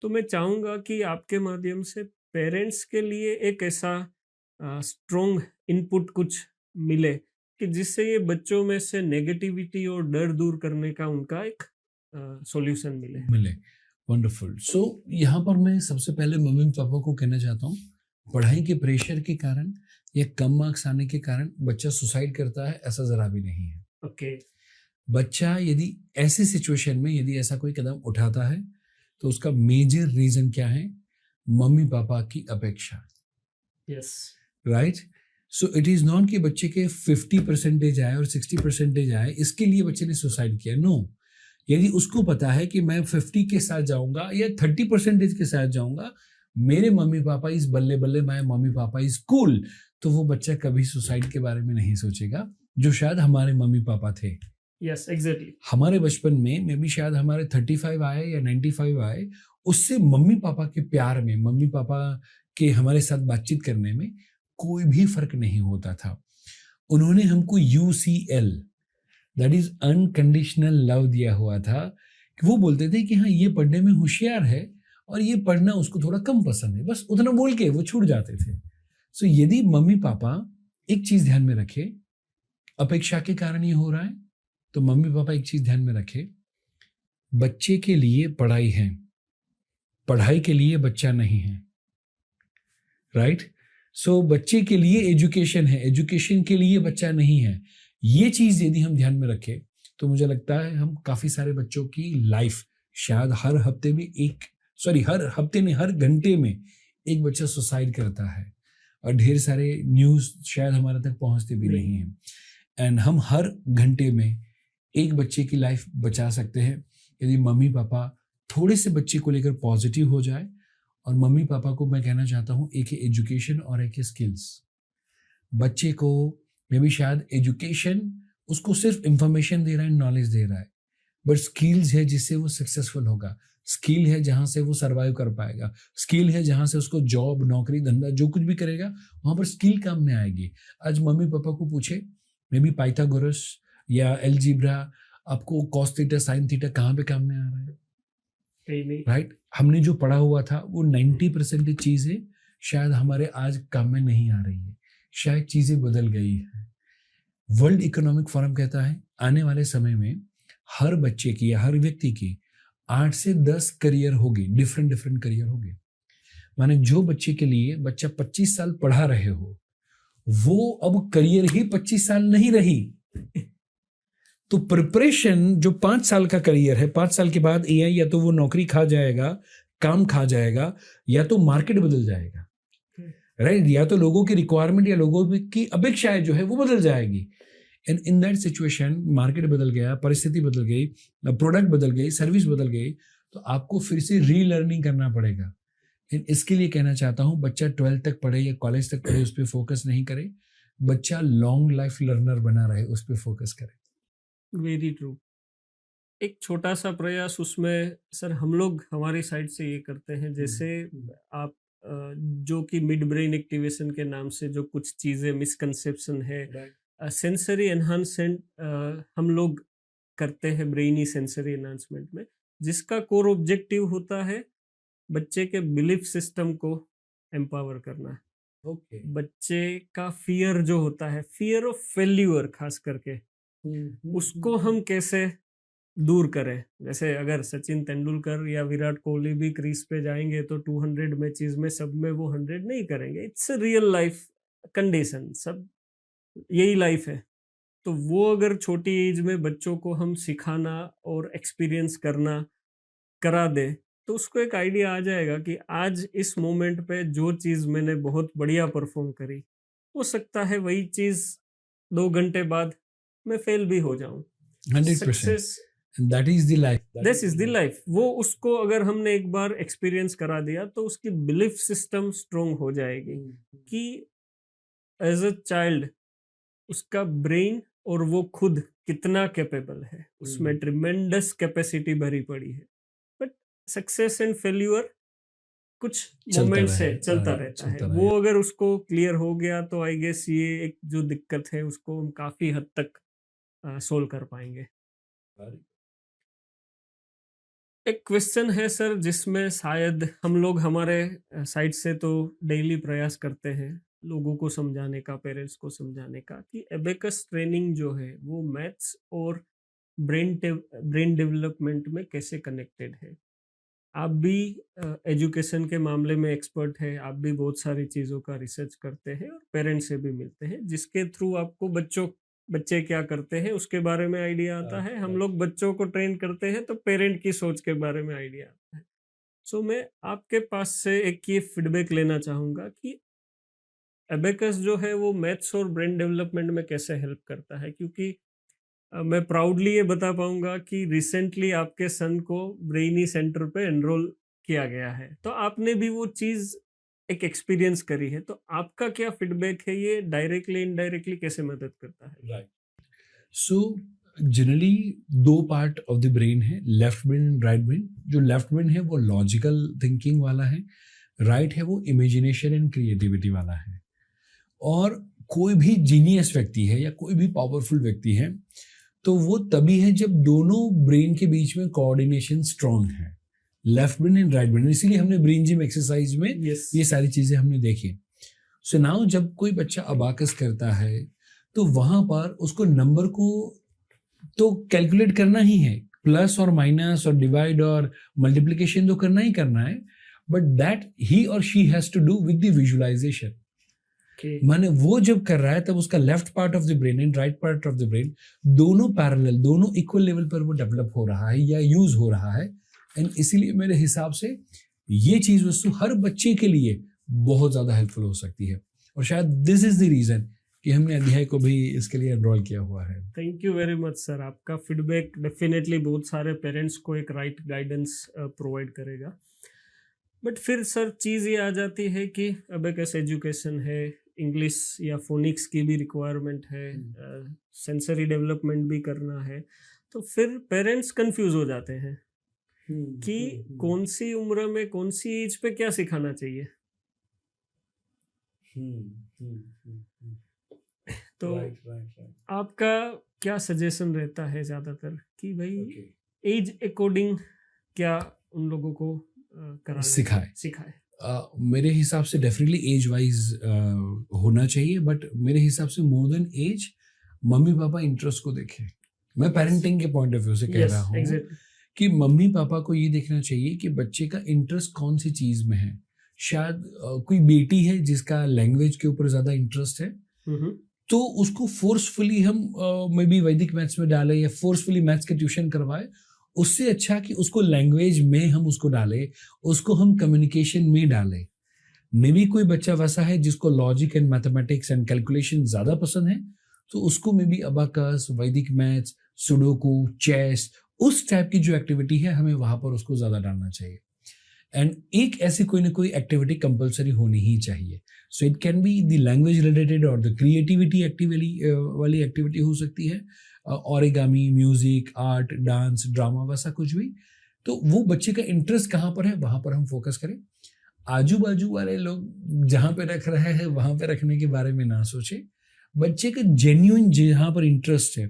तो मैं चाहूँगा कि आपके माध्यम से पेरेंट्स के लिए एक ऐसा स्ट्रॉन्ग इनपुट कुछ मिले कि जिससे ये बच्चों में से नेगेटिविटी और डर दूर करने का उनका एक सॉल्यूशन मिले। वंडरफुल। सो यहाँ पर मैं सबसे पहले मम्मी पापा को कहना चाहता हूँ, पढ़ाई के प्रेशर के कारण या कम मार्क्स आने के कारण बच्चा सुसाइड करता है, ऐसा जरा भी नहीं है। ओके। बच्चा यदि ऐसे सिचुएशन में यदि ऐसा कोई कदम उठाता है तो उसका मेजर रीजन क्या है? मम्मी पापा की अपेक्षा। Yes. Right. So it is not कि बच्चे के 50% आए और 60% आए इसके लिए बच्चे ने सुसाइड किया। नो, यदि उसको पता है कि मैं 50 के साथ जाऊंगा या 30% के साथ जाऊंगा, मेरे मम्मी पापा इस बल्ले बल्ले, my mummy papa is cool, तो वो बच्चा कभी सुसाइड के बारे में नहीं सोचेगा, जो शायद हमारे मम्मी पापा थे। Yes, exactly. हमारे बचपन में भी शायद हमारे 35 आए या 95 आए, उससे मम्मी पापा के प्यार में, मम्मी पापा के हमारे साथ बातचीत करने में कोई भी फर्क नहीं होता था। उन्होंने हमको UCL, that is unconditional love, दिया हुआ था कि वो बोलते थे कि हाँ ये पढ़ने में होशियार है और ये पढ़ना उसको थोड़ा कम पसंद है, बस उतना बोल के वो छूट जाते थे। सो यदि मम्मी पापा एक चीज ध्यान में रखे, अपेक्षा के कारण ये हो रहा है, तो मम्मी पापा एक चीज ध्यान में रखे, बच्चे के लिए पढ़ाई है, पढ़ाई के लिए बच्चा नहीं है। राइट। सो बच्चे के लिए एजुकेशन है, एजुकेशन के लिए बच्चा नहीं है। ये चीज यदि हम ध्यान में रखें तो मुझे लगता है हम काफी सारे बच्चों की लाइफ, शायद हर हफ्ते में हर घंटे में एक बच्चा सुसाइड करता है, और ढेर सारे न्यूज शायद हमारे तक पहुंचते भी नहीं है, एंड हम हर घंटे में एक बच्चे की लाइफ बचा सकते हैं यदि मम्मी पापा थोड़े से बच्चे को लेकर पॉजिटिव हो जाए। और मम्मी पापा को मैं कहना चाहता हूँ, एक है एजुकेशन और एक है स्किल्स। बच्चे को मे भी शायद एजुकेशन उसको सिर्फ इंफॉर्मेशन दे रहा है, नॉलेज दे रहा है, बट स्किल्स है जिससे वो सक्सेसफुल होगा, स्किल है जहाँ से वो सर्वाइव कर पाएगा, स्किल है जहाँ से उसको जॉब, नौकरी, धंधा जो कुछ भी करेगा वहाँ पर स्किल काम में आएगी। आज मम्मी पापा को पूछे मे बी पाइथागोरस या एलजीब्रा, आपको कॉस थीटा साइन थीटा कहाँ पे काम में आ रहा है? राइट। हमने जो पढ़ा हुआ था वो 90% चीजें शायद हमारे आज काम में नहीं आ रही है, शायद चीजें बदल गई है। वर्ल्ड इकोनॉमिक फोरम कहता है आने वाले समय में हर बच्चे की या हर व्यक्ति की 8 से 10 करियर होगी, डिफरेंट डिफरेंट करियर होगी। माने जो बच्चे के लिए बच्चा 25 साल पढ़ा रहे हो, वो अब करियर ही 25 साल नहीं रही। तो प्रिपरेशन जो 5 साल का करियर है, 5 साल के बाद एआई या तो वो नौकरी खा जाएगा, काम खा जाएगा, या तो मार्केट बदल जाएगा, राइट? या तो लोगों की रिक्वायरमेंट या लोगों की अपेक्षाएं जो है वो बदल जाएगी। And in that situation market बदल गया, परिस्थिति बदल गई, प्रोडक्ट बदल गई, सर्विस बदल गई, तो आपको फिर से रीलर्निंग करना पड़ेगा। एंड इसके लिए कहना चाहता हूँ बच्चा 12th तक पढ़े या कॉलेज तक पढ़े उस पर फोकस नहीं करे, बच्चा लॉन्ग लाइफ लर्नर बना रहे उस पर फोकस करे। Very true. एक छोटा सा प्रयास उसमें सर हम लोग हमारी साइड से ये करते हैं, जैसे आप जो कि मिड ब्रेन एक्टिवेशन के नाम से जो कुछ चीज़ें मिसकंसेप्शन है, सेंसरी एनहांसमेंट हम लोग करते हैं ब्रेनी सेंसरी एनहांसमेंट में, जिसका कोर ऑब्जेक्टिव होता है बच्चे के बिलीफ सिस्टम को एम्पावर करना। ओके। बच्चे का फियर जो होता है, फियर ऑफ फेल्यूर खास करके, उसको हम कैसे दूर करें। जैसे अगर सचिन तेंदुलकर या विराट कोहली भी क्रीज पे जाएंगे तो 200 मैचेस में सब में वो 100 नहीं करेंगे। It's a real life condition, सब यही लाइफ है। तो वो अगर छोटी एज में बच्चों को हम सिखाना और एक्सपीरियंस करना करा दे, तो उसको एक आइडिया आ जाएगा कि आज इस मोमेंट पे जो चीज़ मैंने बहुत बढ़िया परफॉर्म करी, हो सकता है वही चीज़ 2 घंटे बाद मैं फेल भी हो जाऊं। 100%। That is the life. This is the life. वो उसको अगर हमने एक बार एक्सपीरियंस करा दिया तो उसकी बिलीफ सिस्टम स्ट्रोंग हो जाएगी कि एज अ चाइल्ड उसका ब्रेन और वो खुद कितना कैपेबल है, उसमें ट्रिमेंडस कैपेसिटी भरी पड़ी है। बट सक्सेस एंड फेल्यूर कुछ मोमेंट से चलता रहता है। वो अगर उसको क्लियर हो गया तो आई गेस ये एक जो दिक्कत है उसको हम काफी हद तक सोल्व कर पाएंगे। एक क्वेश्चन है सर, जिसमें शायद हम लोग हमारे साइड से तो डेली प्रयास करते हैं लोगों को समझाने का, पेरेंट्स को समझाने का, कि एबेकस ट्रेनिंग जो है वो मैथ्स और ब्रेन डेवलपमेंट में कैसे कनेक्टेड है। आप भी एजुकेशन के मामले में एक्सपर्ट है, आप भी बहुत सारी चीज़ों का रिसर्च करते हैं और पेरेंट्स से भी मिलते हैं, जिसके थ्रू आपको बच्चे क्या करते हैं उसके बारे में आइडिया आता है। हम लोग बच्चों को ट्रेन करते हैं तो पेरेंट की सोच के बारे में आइडिया आता है। सो मैं आपके पास से एक ये फीडबैक लेना चाहूँगा कि एबेकस जो है वो मैथ्स और ब्रेन डेवलपमेंट में कैसे हेल्प करता है, क्योंकि मैं प्राउडली ये बता पाऊंगा कि रिसेंटली आपके सन को ब्रेनी सेंटर पे एनरोल किया गया है, तो आपने भी वो चीज़ एक एक्सपीरियंस करी है। तो आपका क्या फीडबैक है, ये डायरेक्टली इनडायरेक्टली कैसे मदद करता है? Right. So generally 2 part of the brain है, left brain and right brain. जो लेफ्ट ब्रेन है वो लॉजिकल थिंकिंग वाला है, राइट है वो इमेजिनेशन एंड क्रिएटिविटी वाला है। और कोई भी जीनियस व्यक्ति है या कोई भी पावरफुल व्यक्ति है तो वो तभी है जब दोनों ब्रेन के बीच में कोऑर्डिनेशन स्ट्रांग है, left brain and right brain. इसीलिए हमने ब्रेन जिम एक्सरसाइज में ये सारी चीजें हमने देखी। सो नाउ जब कोई बच्चा अबाकस करता है तो वहां पर उसको नंबर को तो कैलकुलेट करना ही है, प्लस और माइनस और डिवाइड और मल्टीप्लिकेशन तो करना ही करना है, बट दैट ही और she has to do with the visualisation. माने वो जब कर रहा है तब उसका left part of the brain and right part of the brain दोनों पैरेलल, दोनों इक्वल लेवल पर वो डेवलप हो रहा है या यूज हो रहा है। एंड इसीलिए मेरे हिसाब से ये चीज वस्तु हर बच्चे के लिए बहुत ज्यादा हेल्पफुल हो सकती है, और शायद दिस इज द रीजन कि हमने अध्याय को भी इसके लिए एनरोल किया हुआ है। Thank you very much sir. आपका फीडबैक डेफिनेटली बहुत सारे पेरेंट्स को एक राइट गाइडेंस प्रोवाइड करेगा। बट फिर सर चीज़ ये आ जाती है कि अबेकस एजुकेशन है, इंग्लिश या फोनिक्स की भी रिक्वायरमेंट है, सेंसरी डेवलपमेंट भी करना है, तो फिर पेरेंट्स कंफ्यूज हो जाते हैं कि कौन सी उम्र में कौन सी एज पे क्या सिखाना चाहिए। तो आपका क्या सजेशन रहता है ज़्यादातर कि भाई एज अकॉर्डिंग क्या उन लोगों को सिखाए? मेरे हिसाब से डेफिनेटली एज वाइज होना चाहिए, बट मेरे हिसाब से मोर देन एज मम्मी पापा इंटरेस्ट को देखें। मैं पेरेंटिंग के पॉइंट ऑफ व्यू से कह रहा हूँ एग्जैक्टली। कि मम्मी पापा को ये देखना चाहिए कि बच्चे का इंटरेस्ट कौन सी चीज में है। शायद कोई बेटी है जिसका लैंग्वेज के ऊपर ज्यादा इंटरेस्ट है, तो उसको फोर्सफुली हम मे बी वैदिक मैथ्स में डालें या फोर्सफुली मैथ्स के ट्यूशन करवाए। उससे अच्छा कि उसको लैंग्वेज में हम उसको डालें, उसको हम कम्युनिकेशन में डालें। मे बी कोई बच्चा वैसा है जिसको logic and mathematics and calculation ज्यादा पसंद है, तो उसको मे बी अबाकस, वैदिक मैथ्स, सुडोकू, चेस, उस टाइप की जो एक्टिविटी है हमें वहां पर उसको ज्यादा डालना चाहिए। एंड एक ऐसी कोई ना कोई एक्टिविटी कंपलसरी होनी ही चाहिए। So it can be the language related और द क्रिएटिविटी वाली एक्टिविटी हो सकती है, origami, music, art, dance, drama, वैसा कुछ भी। तो वो बच्चे का इंटरेस्ट कहाँ पर है वहां पर हम फोकस करें। आजू बाजू वाले लोग जहाँ पे रख रहे हैं वहां पे रखने के बारे में ना सोचे। बच्चे का जेन्युइन जहाँ पर इंटरेस्ट है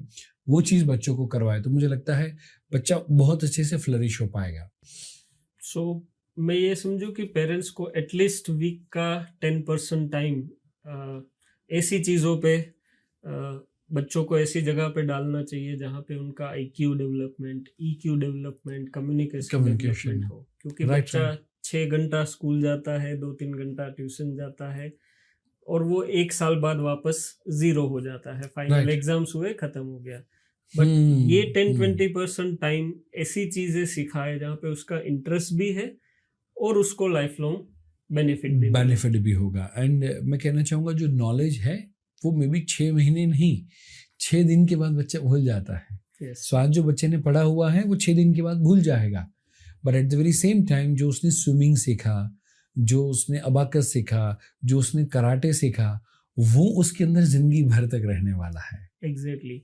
वो चीज बच्चों को करवाए, तो मुझे लगता है बच्चा बहुत अच्छे से फ्लरिश हो पाएगा। सो मैं ये समझूं कि पेरेंट्स को एटलीस्ट वीक का 10% टाइम ऐसी चीज़ों पे बच्चों को ऐसी जगह पे डालना चाहिए जहाँ पे उनका IQ development, EQ development, communication development हो। क्योंकि बच्चा 6 घंटा स्कूल जाता है, 2-3 घंटा ट्यूशन जाता है, और वो 1 साल बाद वापस 0 हो जाता है। फाइनल एग्जाम्स हुए, खत्म हो गया। बट ये 10-20% टाइम ऐसी चीजें सिखाए जहाँ पे उसका इंटरेस्ट भी है और उसको लाइफ लॉन्ग बेनिफिट भी होगा। एंड मैं कहना चाहूँगा जो नॉलेज है वो मे बी 6 महीने नहीं, 6 दिन के बाद बच्चा भूल जाता है। सो आज जो बच्चे ने पढ़ा हुआ है वो 6 दिन के बाद भूल जाएगा, but at the very same time जो उसने स्विमिंग सीखा, जो उसने अबाकस सीखा, जो उसने कराटे सीखा, वो उसके अंदर जिंदगी भर तक रहने वाला है। एग्जैक्टली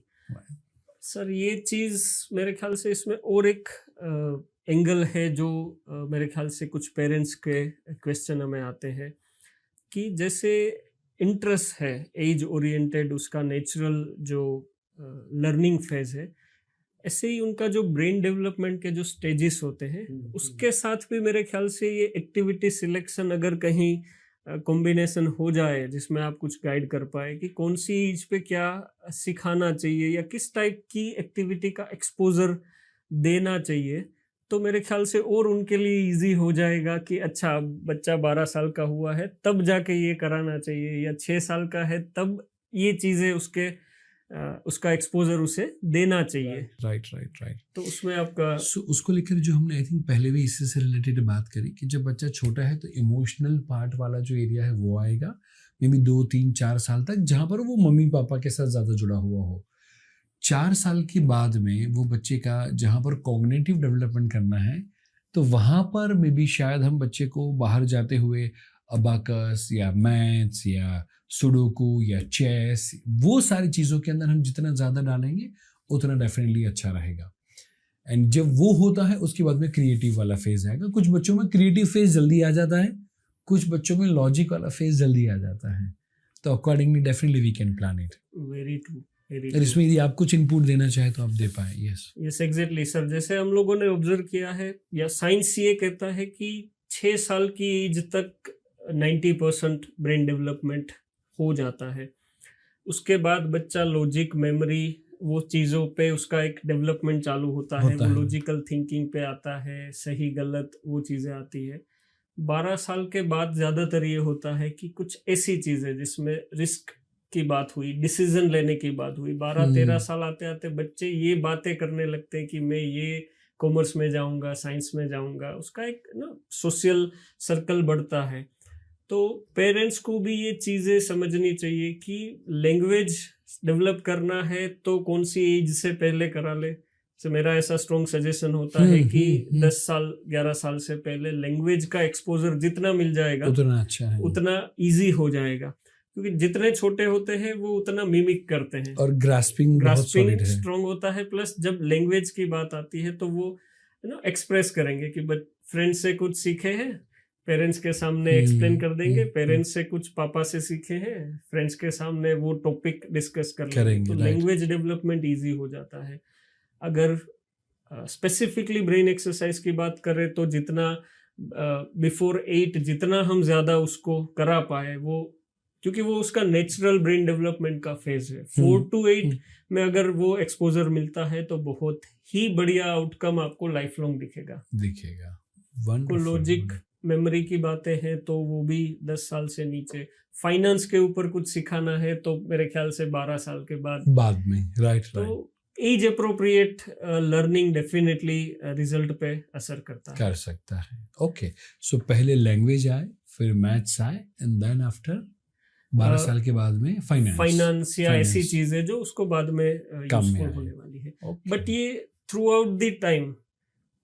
सर, ये चीज़ मेरे ख्याल से इसमें और एक एंगल है जो मेरे ख्याल से कुछ पेरेंट्स के क्वेश्चन हमें आते हैं कि जैसे इंटरेस्ट है एज ओरिएंटेड, उसका नेचुरल जो लर्निंग फेज है, ऐसे ही उनका जो ब्रेन डेवलपमेंट के जो स्टेजेस होते हैं उसके साथ भी मेरे ख्याल से ये एक्टिविटी सिलेक्शन अगर कहीं कॉम्बिनेशन हो जाए जिसमें आप कुछ गाइड कर पाए कि कौन सी एज पे क्या सिखाना चाहिए या किस टाइप की एक्टिविटी का एक्सपोजर देना चाहिए, तो मेरे ख्याल से और उनके लिए इजी हो जाएगा कि अच्छा बच्चा 12 साल का हुआ है तब जाके ये कराना चाहिए, या 6 साल का है तब ये चीज़ें उसका एक्सपोजर उसे देना चाहिए। राइट। तो उसमें आपका उसको लेकर जो हमने आई थिंक पहले भी इससे से रिलेटेड बात करी कि जब बच्चा छोटा है तो इमोशनल पार्ट वाला जो एरिया है वो आएगा मे बी 2-3-4 साल तक, जहाँ पर वो मम्मी पापा के साथ ज़्यादा जुड़ा हुआ हो। 4 साल के बाद में वो बच्चे का जहाँ पर कॉग्निटिव डेवलपमेंट करना है, तो वहाँ पर मे बी शायद हम बच्चे को बाहर जाते हुए अबाकस या मैथ्स या सुडोकू या चेस, वो सारी चीज़ों के अंदर हम जितना ज़्यादा डालेंगे उतना डेफिनेटली अच्छा रहेगा। एंड जब वो होता है उसके बाद में क्रिएटिव वाला फेज आएगा। कुछ बच्चों में क्रिएटिव फेज जल्दी आ जाता है, कुछ बच्चों में लॉजिक वाला फेज जल्दी आ जाता है, तो accordingly definitely we can plan it. Very true. इसमें यदि आप कुछ इनपुट देना चाहे तो आप दे पाए। यस एग्जैक्टली सर, जैसे हम लोगों ने ऑब्जर्व किया है या साइंस ये कहता है कि 6 साल की एज तक 90% ब्रेन डेवलपमेंट हो जाता है। उसके बाद बच्चा लॉजिक, मेमोरी, वो चीज़ों पे उसका एक डेवलपमेंट चालू होता है, वो लॉजिकल थिंकिंग पे आता है, सही गलत वो चीज़ें आती है। 12 साल के बाद ज़्यादातर ये होता है कि कुछ ऐसी चीज़ें जिसमें रिस्क की बात हुई, डिसीजन लेने की बात हुई, 12-13 साल आते आते बच्चे ये बातें करने लगते हैं कि मैं ये कॉमर्स में जाऊंगा, साइंस में जाऊंगा, उसका एक सोशल सर्कल बढ़ता है। तो पेरेंट्स को भी ये चीज़ें समझनी चाहिए कि लैंग्वेज डेवलप करना है तो कौन सी एज से पहले करा ले। तो मेरा ऐसा स्ट्रॉन्ग सजेशन होता है कि 10 साल 11 साल से पहले लैंग्वेज का एक्सपोजर जितना मिल जाएगा उतना अच्छा है, उतना इजी हो जाएगा, क्योंकि जितने छोटे होते हैं वो उतना मिमिक करते हैं और ग्रास्पिंग स्ट्रॉन्ग होता है। प्लस जब लैंग्वेज की बात आती है तो वो एक्सप्रेस करेंगे कि फ्रेंड्स से कुछ सीखे हैं, पेरेंट्स के सामने एक्सप्लेन कर देंगे, पेरेंट्स से कुछ पापा से सीखे हैं, फ्रेंड्स के सामने वो टॉपिक डिस्कस कर लेंगे, तो लैंग्वेज डेवलपमेंट इजी हो जाता है। अगर स्पेसिफिकली ब्रेन एक्सरसाइज की बात करें तो जितना बिफोर 8 जितना हम ज़्यादा उसको करा पाए वो क्योंकि वो उसका नेचुरल ब्रेन डेवलपमेंट का फेज है। 4 to 8 में अगर वो एक्सपोजर मिलता है तो बहुत ही बढ़िया आउटकम आपको लाइफ लॉन्ग दिखेगा। को वंडरफुल। लॉजिक मेमोरी की बातें हैं तो वो भी 10 साल से नीचे। फाइनेंस के ऊपर कुछ सिखाना है तो मेरे ख्याल से 12 साल के बाद में, राइट। तो age appropriate learning definitely result पे असर करता है, कर सकता है। ओके, सो पहले लैंग्वेज आए, फिर मैथ्स आए, एंड देन आफ्टर 12 साल के बाद में फाइनेंस या ऐसी चीजें जो उसको बाद में काम में यूजफुल आए। होने वाली है। Okay. बट ये through out the time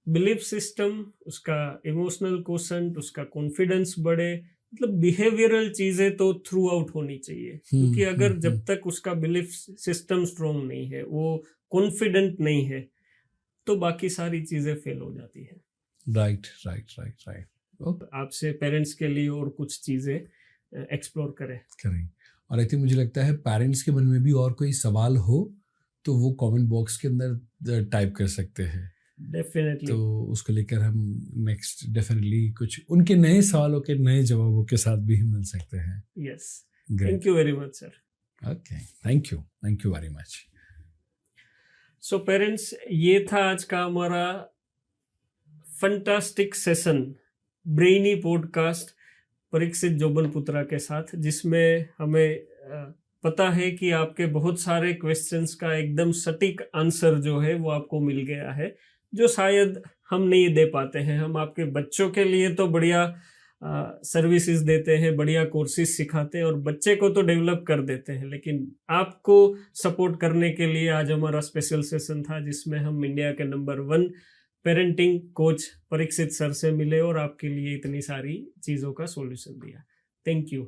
belief system, उसका इमोशनल क्वोशंट, उसका कॉन्फिडेंस बढ़े, मतलब बिहेवियरल चीजें तो थ्रू आउट होनी चाहिए। क्योंकि अगर जब तक उसका बिलीफ सिस्टम स्ट्रॉन्ग नहीं है, वो कॉन्फिडेंट नहीं है, तो बाकी सारी चीजें फेल हो जाती है। राइट। आपसे पेरेंट्स के लिए और कुछ चीजें एक्सप्लोर करें। और आई थिंक मुझे लगता है पेरेंट्स के मन में भी और कोई सवाल हो तो वो कमेंट बॉक्स के अंदर टाइप कर सकते हैं। डेफिनेटली। तो उसको लेकर हम नेक्स्ट डेफिनेटली कुछ उनके नए सवालों के नए जवाबों के साथ भी मिल सकते हैं। Yes, thank you very much sir. Okay, thank you very much. So parents, ये था आज का हमारा fantastic session, brainy podcast Parikshit Jobanputra के साथ, जिसमें हमें पता है कि आपके बहुत सारे क्वेश्चंस का एकदम सटीक आंसर जो है वो आपको मिल गया है, जो शायद हम नहीं दे पाते हैं। हम आपके बच्चों के लिए तो बढ़िया सर्विसेज देते हैं, बढ़िया कोर्सेज सिखाते हैं और बच्चे को तो डेवलप कर देते हैं, लेकिन आपको सपोर्ट करने के लिए आज हमारा स्पेशल सेशन था, जिसमें हम इंडिया के number 1 parenting coach Parikshit sir से मिले और आपके लिए इतनी सारी चीज़ों का सॉल्यूशन दिया। Thank you.